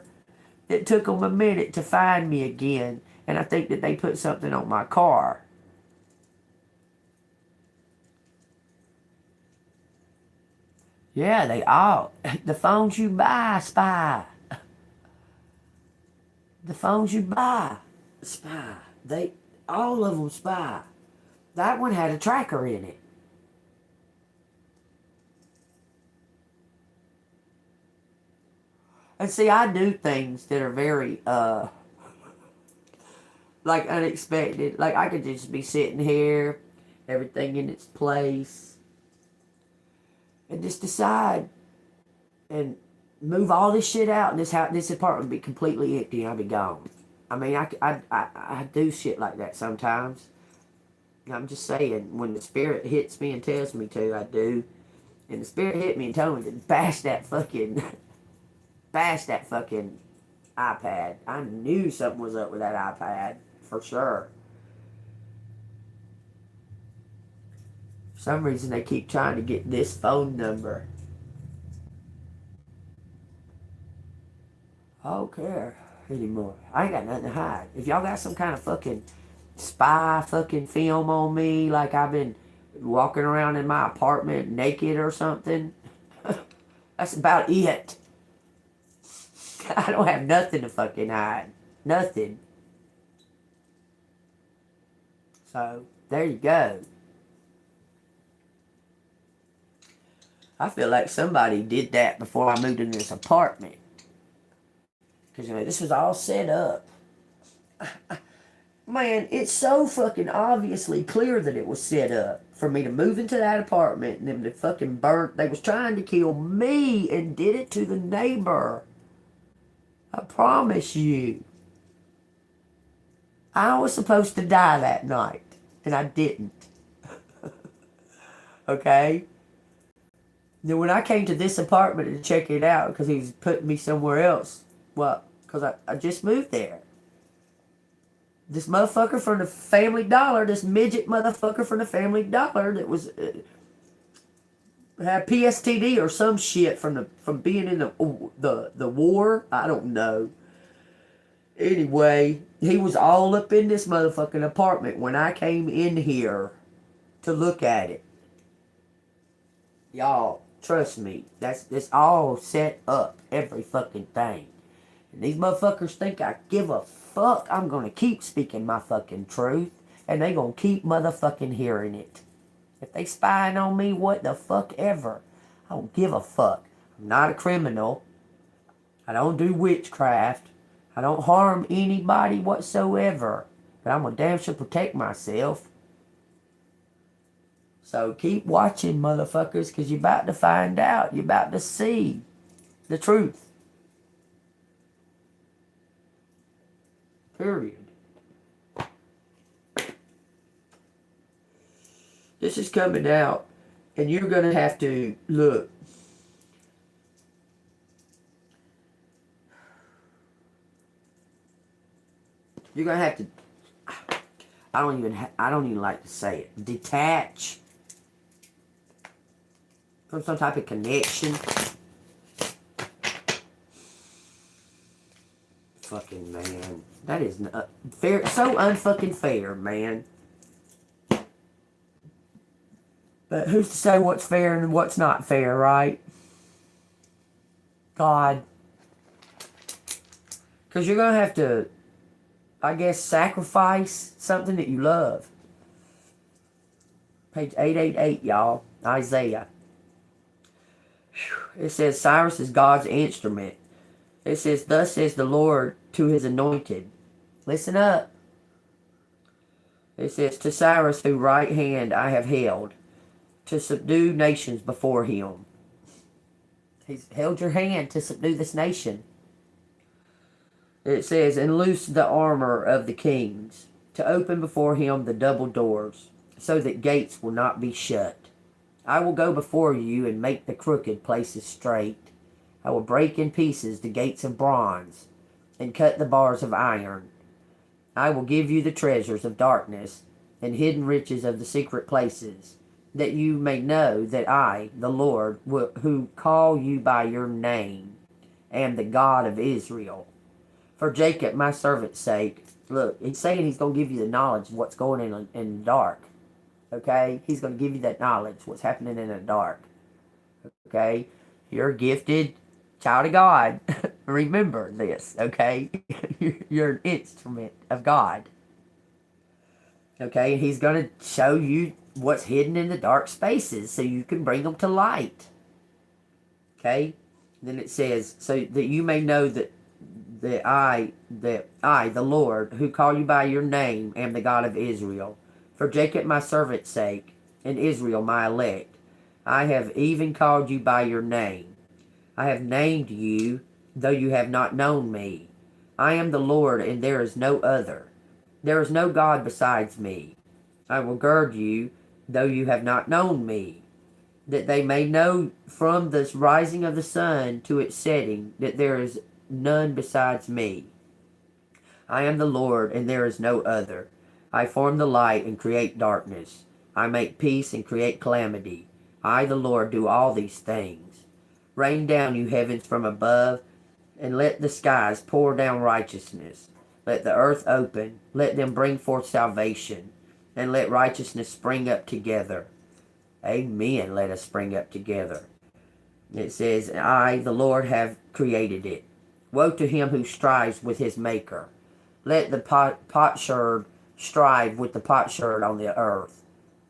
it took them a minute to find me again. And I think that they put something on my car. Yeah, they all. The phones you buy, spy. The phones you buy, spy. They, all of them spy. That one had a tracker in it. And see, I do things that are very, like unexpected. Like I could just be sitting here, everything in its place, and just decide and move all this shit out, and this apartment would be completely empty, and I'd be gone. I mean, I do shit like that sometimes. I'm just saying, when the spirit hits me and tells me to, I do. And the spirit hit me and told me to bash that fucking iPad. I knew something was up with that iPad, for sure. For some reason, they keep trying to get this phone number. I don't care anymore. I ain't got nothing to hide. If y'all got some kind of fucking spy fucking film on me, like I've been walking around in my apartment naked or something, that's about it. I don't have nothing to fucking hide. Nothing. So, there you go. I feel like somebody did that before I moved in this apartment. Because, you know, this was all set up. Man, it's so fucking obviously clear that it was set up for me to move into that apartment and them to fucking burn. They was trying to kill me and did it to the neighbor. I promise you. I was supposed to die that night, and I didn't. Okay? Then when I came to this apartment to check it out, because he was putting me somewhere else, well, because I just moved there. This motherfucker from the Family Dollar, this midget motherfucker from the Family Dollar that was had PSTD or some shit from being in the war. I don't know. Anyway, he was all up in this motherfucking apartment when I came in here to look at it. Y'all, trust me, that's all set up, every fucking thing. And these motherfuckers think I give a fuck. I'm gonna keep speaking my fucking truth, and they gonna keep motherfucking hearing it. If they spying on me, what the fuck ever. I don't give a fuck. I'm not a criminal. I don't do witchcraft. I don't harm anybody whatsoever. But I'm gonna damn sure protect myself. So keep watching, motherfuckers, because you're about to find out. You're about to see the truth. Period. This is coming out, and you're going to have to look. You're going to have to, I don't even like to say it, detach from some type of connection. Fucking man. That is not fair. So unfucking fair, man. But who's to say what's fair and what's not fair, right? God. Because you're going to have to, I guess, sacrifice something that you love. Page 888, y'all. Isaiah. It says, Cyrus is God's instrument. It says, thus says the Lord to his anointed. Listen up. It says, to Cyrus whose right hand I have held, to subdue nations before him. He's held your hand to subdue this nation. It says, and loose the armor of the kings, to open before him the double doors, so that gates will not be shut. I will go before you and make the crooked places straight. I will break in pieces the gates of bronze, and cut the bars of iron. I will give you the treasures of darkness, and hidden riches of the secret places, that you may know that I, the Lord, who call you by your name, am the God of Israel. For Jacob, my servant's sake, look, he's saying he's going to give you the knowledge of what's going on in the dark. Okay? He's going to give you that knowledge, what's happening in the dark. Okay? You're a gifted child of God. Remember this, okay? You're an instrument of God. Okay? And He's going to show you what's hidden in the dark spaces so you can bring them to light. Okay? Then it says, so that you may know that I, the Lord, who call you by your name, am the God of Israel. For Jacob my servant's sake, and Israel my elect, I have even called you by your name. I have named you, though you have not known me. I am the Lord, and there is no other. There is no God besides me. I will gird you, though you have not known me, that they may know from the rising of the sun to its setting that there is none besides me. I am the Lord, and there is no other. I form the light and create darkness. I make peace and create calamity. I, the Lord, do all these things. Rain down, you heavens, from above, and let the skies pour down righteousness. Let the earth open, let them bring forth salvation, and let righteousness spring up together. Amen. Let us spring up together. It says, I, the Lord, have created it. Woe to him who strives with his maker. Let the potsherd strive with the potsherd on the earth.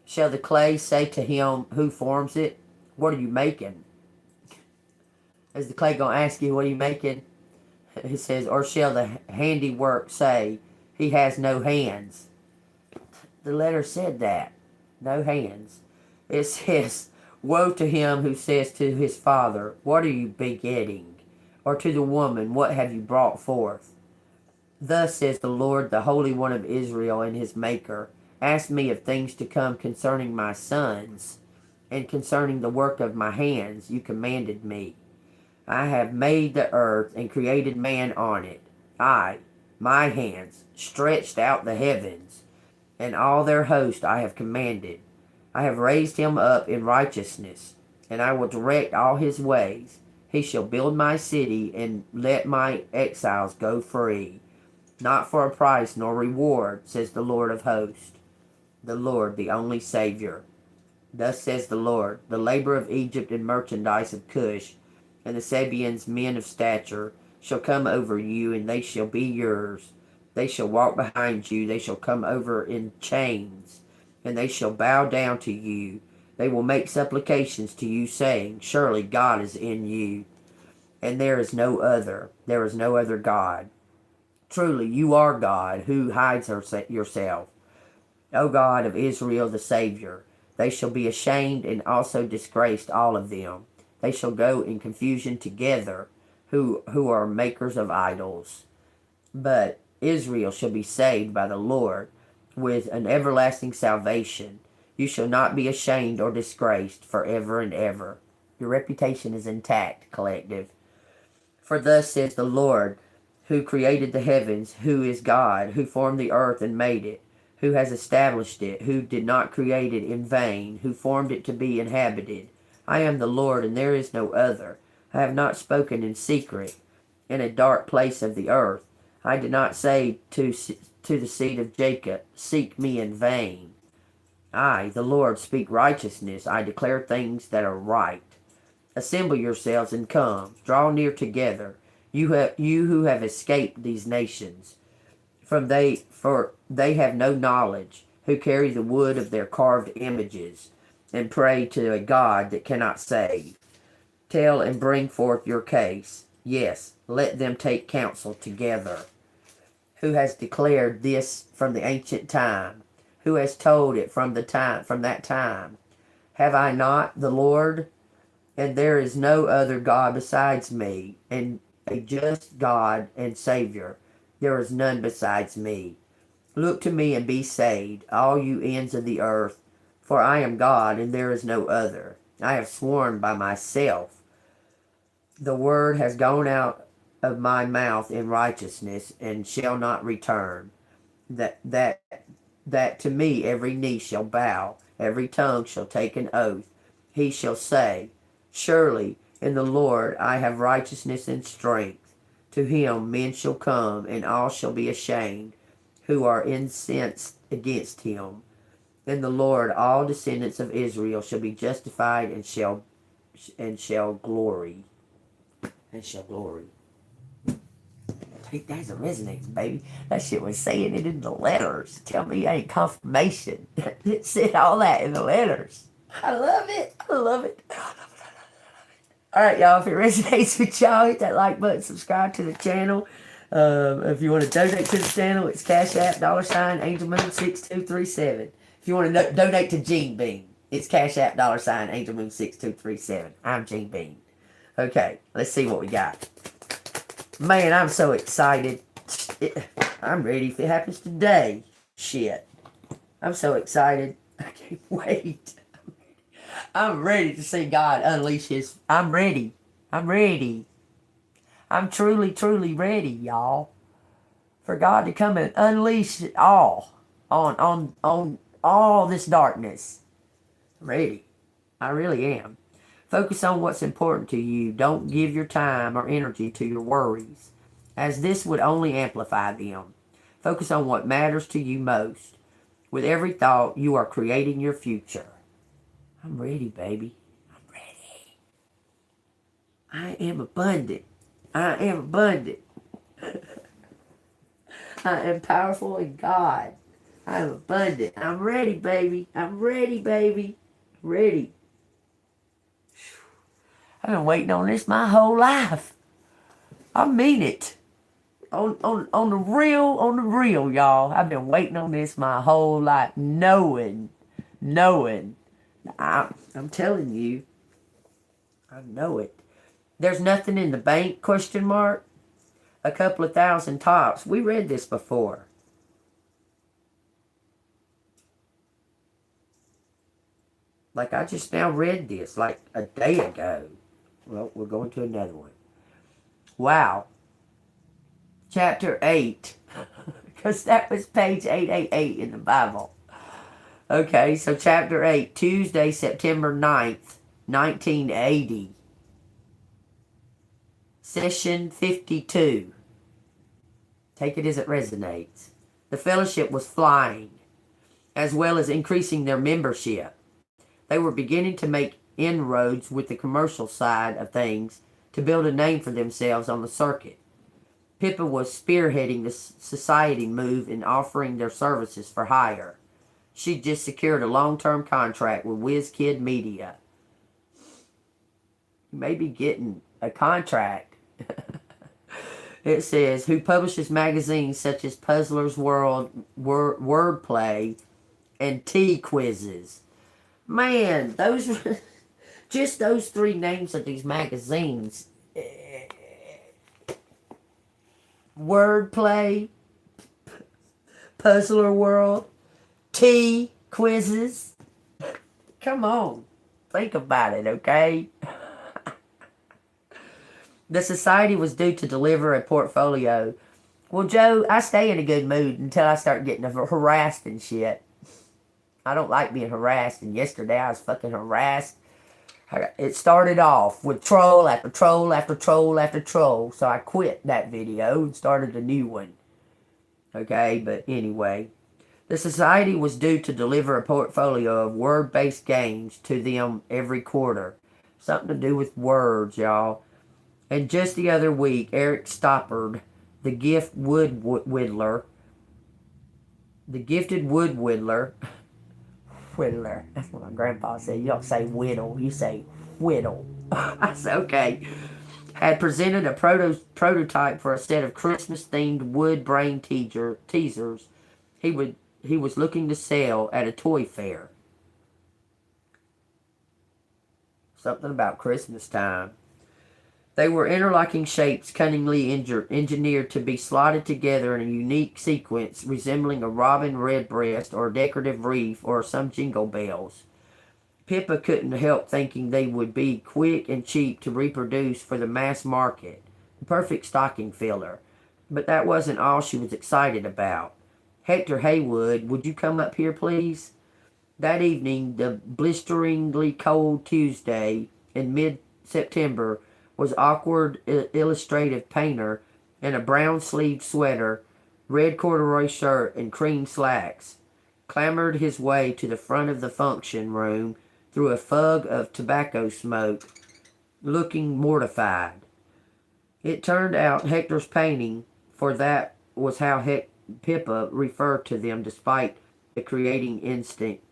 Shall the clay say to him who forms it, what are you making? Is the clay going to ask you, what are you making? It says, or shall the handiwork say, he has no hands? The letter said that. No hands. It says, woe to him who says to his father, what are you begetting? Or to the woman, what have you brought forth? Thus says the Lord, the Holy One of Israel and his Maker, ask me of things to come concerning my sons, and concerning the work of my hands you commanded me. I have made the earth and created man on it. I, my hands, stretched out the heavens, and all their host I have commanded. I have raised him up in righteousness, and I will direct all his ways. He shall build my city, and let my exiles go free. Not for a price nor reward, says the Lord of hosts, the Lord, the only Savior. Thus says the Lord, the labor of Egypt and merchandise of Cush, and the Sabaeans, men of stature, shall come over you, and they shall be yours. They shall walk behind you, they shall come over in chains, and they shall bow down to you. They will make supplications to you, saying, surely God is in you, and there is no other. There is no other God. Truly, you are God, who hides yourself. O God of Israel, the Savior. They shall be ashamed and also disgraced, all of them. They shall go in confusion together, who are makers of idols. But Israel shall be saved by the Lord with an everlasting salvation. You shall not be ashamed or disgraced forever and ever. Your reputation is intact, collective. For thus says the Lord, who created the heavens, who is God, who formed the earth and made it, who has established it, who did not create it in vain, who formed it to be inhabited. I am the Lord, and there is no other. I have not spoken in secret, in a dark place of the earth. I did not say to the seed of Jacob, seek me in vain. I, the Lord, speak righteousness. I declare things that are right. Assemble yourselves and come. Draw near together, you who have escaped these nations. For they have no knowledge, who carry the wood of their carved images, and pray to a God that cannot save. Tell and bring forth your case. Yes, let them take counsel together. Who has declared this from the ancient time? Who has told it from that time? Have I not the Lord? And there is no other God besides me, and a just God and Savior. There is none besides me. Look to me and be saved, all you ends of the earth, for I am God, and there is no other. I have sworn by myself. The word has gone out of my mouth in righteousness, and shall not return. That to me every knee shall bow, every tongue shall take an oath. He shall say, surely in the Lord I have righteousness and strength. To him men shall come, and all shall be ashamed, who are incensed against him. In the Lord all descendants of Israel shall be justified, and shall and shall glory. And shall glory. Hey, that's a resonance, baby. That shit was saying it in the letters. Tell me ain't confirmation. It said all that in the letters. I love it. I love it. Alright, y'all. If it resonates with y'all, hit that like button, subscribe to the channel. If you want to donate to the channel, it's Cash App, $AngelMoon6237. If you want to donate to JEANBEAN, it's Cash App, $AngelMoon6237. I'm JEANBEAN. Okay, let's see what we got. Man, I'm so excited. I'm ready if it happens today. Shit. I'm so excited. I can't wait. I'm ready to see God unleash his... I'm ready. I'm ready. I'm truly, truly ready, y'all. For God to come and unleash it all on all this darkness. I'm ready. I really am. Focus on what's important to you. Don't give your time or energy to your worries, as this would only amplify them. Focus on what matters to you most. With every thought, you are creating your future. I'm ready, baby. I'm ready. I am abundant. I am abundant. I am powerful in God. I am abundant. I'm ready, baby. I'm ready, baby. Ready. I've been waiting on this my whole life. I mean it. On the real, y'all. I've been waiting on this my whole life. Knowing. I'm telling you. I know it. There's nothing in the bank, question mark. A couple of thousand tops. We read this before. Like I just now read this like a day ago. Well, we're going to another one. Wow. Chapter 8. Because that was page 888 in the Bible. Okay, so chapter 8. Tuesday, September 9th, 1980. Session 52. Take it as it resonates. The fellowship was flying, as well as increasing their membership. They were beginning to make inroads with the commercial side of things to build a name for themselves on the circuit. Pippa was spearheading the society move and offering their services for hire. She just secured a long-term contract with WizKid Media. Maybe getting a contract. It says, who publishes magazines such as Puzzler's World, Wordplay, and Tea Quizzes. Man, those just those three names of these magazines. Wordplay, Puzzler World, Tea Quizzes. Come on, think about it, okay? The society was due to deliver a portfolio. Well, Joe, I stay in a good mood until I start getting harassed and shit. I don't like being harassed, and yesterday I was fucking harassed. It started off with troll after troll after troll after troll, so I quit that video and started a new one. Okay, but anyway. The society was due to deliver a portfolio of word-based games to them every quarter. Something to do with words, y'all. And just the other week, Eric Stoppard, the gifted wood whittler, whittler. That's what my grandpa said. You don't say whittle, you say whittle. I said, okay. Had presented a prototype for a set of Christmas-themed wood brain teasers he was looking to sell at a toy fair. Something about Christmas time. They were interlocking shapes cunningly engineered to be slotted together in a unique sequence resembling a robin redbreast or a decorative wreath or some jingle bells. Pippa couldn't help thinking they would be quick and cheap to reproduce for the mass market. The perfect stocking filler. But that wasn't all she was excited about. Hector Haywood, would you come up here, please? That evening, the blisteringly cold Tuesday in mid-September, was awkward illustrative painter in a brown-sleeved sweater, red corduroy shirt, and cream slacks, clambered his way to the front of the function room through a fog of tobacco smoke looking mortified. It turned out Hector's painting, for that was how Pippa referred to them despite the creating instinct,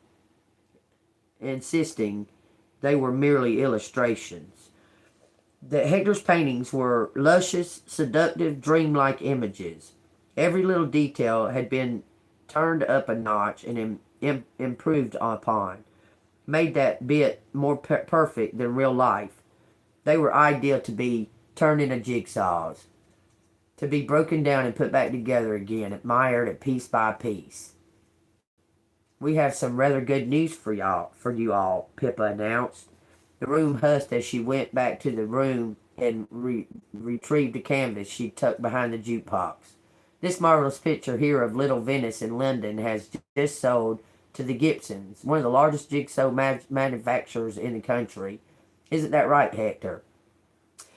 insisting they were merely illustrations. That Hector's paintings were luscious, seductive, dreamlike images. Every little detail had been turned up a notch and improved upon, made that bit more perfect than real life. They were ideal to be turned into jigsaws, to be broken down and put back together again, admired at piece by piece. "We have some rather good news for you all," Pippa announced. The room hushed as she went back to the room and retrieved a canvas she tucked behind the jukebox. "This marvelous picture here of Little Venice in London has just sold to the Gibsons, one of the largest jigsaw manufacturers in the country. Isn't that right, Hector?"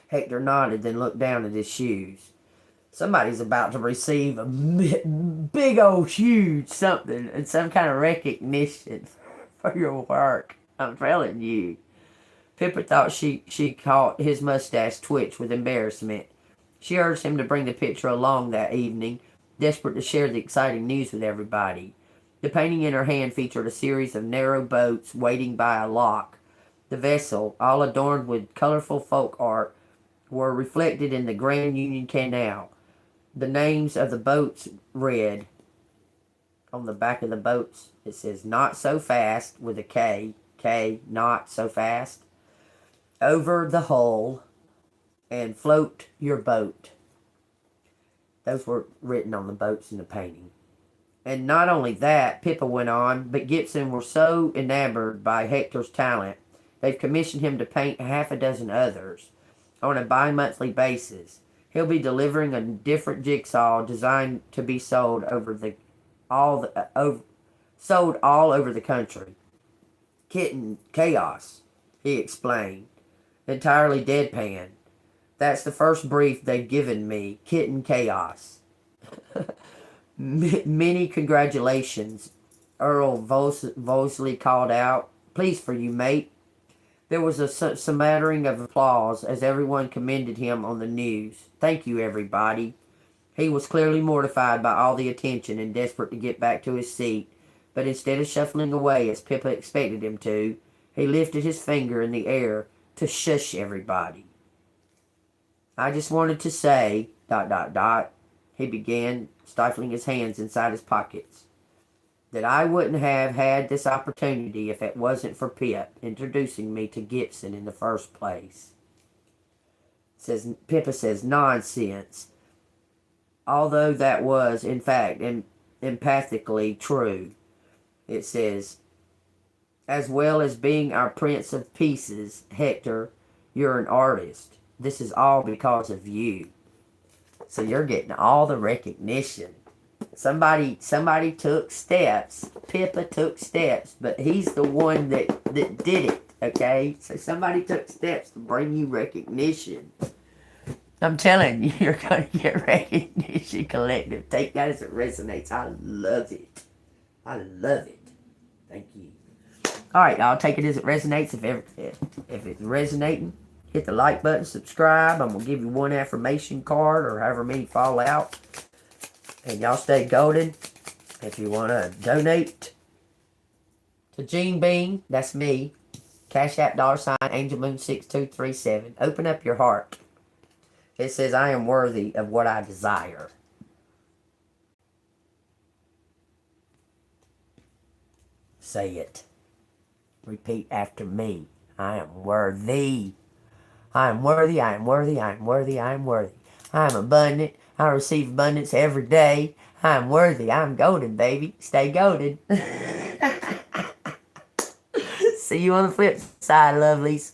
Hector nodded, then looked down at his shoes. "Somebody's about to receive a big old huge something and some kind of recognition for your work. I'm telling you." Pippa thought she caught his mustache twitch with embarrassment. She urged him to bring the picture along that evening, desperate to share the exciting news with everybody. The painting in her hand featured a series of narrow boats waiting by a lock. The vessel, all adorned with colorful folk art, were reflected in the Grand Union Canal. The names of the boats read, on the back of the boats, it says, "Not So Fast," with a K, Not So Fast, "Over the Hull," and "Float Your Boat." Those were written on the boats in the painting. And not only that, Pippa went on, but Gibson were so enamored by Hector's talent, they've commissioned him to paint half a dozen others on a bi-monthly basis. He'll be delivering a different jigsaw designed to be sold all over the country. "Kitten chaos," he explained, entirely deadpan. "That's the first brief they've given me. Kitten chaos." "Many congratulations," Earl Vosley called out. "Pleased for you, mate." There was a smattering of applause as everyone commended him on the news. "Thank you, everybody." He was clearly mortified by all the attention and desperate to get back to his seat, but instead of shuffling away as Pippa expected him to, he lifted his finger in the air to shush everybody. "I just wanted to say, ... he began, stifling his hands inside his pockets, "that I wouldn't have had this opportunity if it wasn't for Pip introducing me to Gibson in the first place." Pippa says, "Nonsense." Although that was, in fact, empathically true. It says, "As well as being our Prince of Pieces, Hector, you're an artist. This is all because of you. So you're getting all the recognition." Somebody took steps. Pippa took steps, but he's the one that did it, okay? So somebody took steps to bring you recognition. I'm telling you, you're going to get recognition, collective. Take that as it resonates. I love it. I love it. Thank you. All right, y'all, take it as it resonates. If it's resonating, hit the like button, subscribe. I'm going to give you one affirmation card or however many fall out. And y'all stay golden. If you want to donate to JEANBEAN, that's me. Cash App $ ANGELMOON6237. Open up your heart. It says, "I am worthy of what I desire." Say it. Repeat after me. I am worthy. I am worthy, I am worthy, I am worthy, I am worthy. I am abundant. I receive abundance every day. I am worthy. I'm golden, baby. Stay golden. See you on the flip side, lovelies.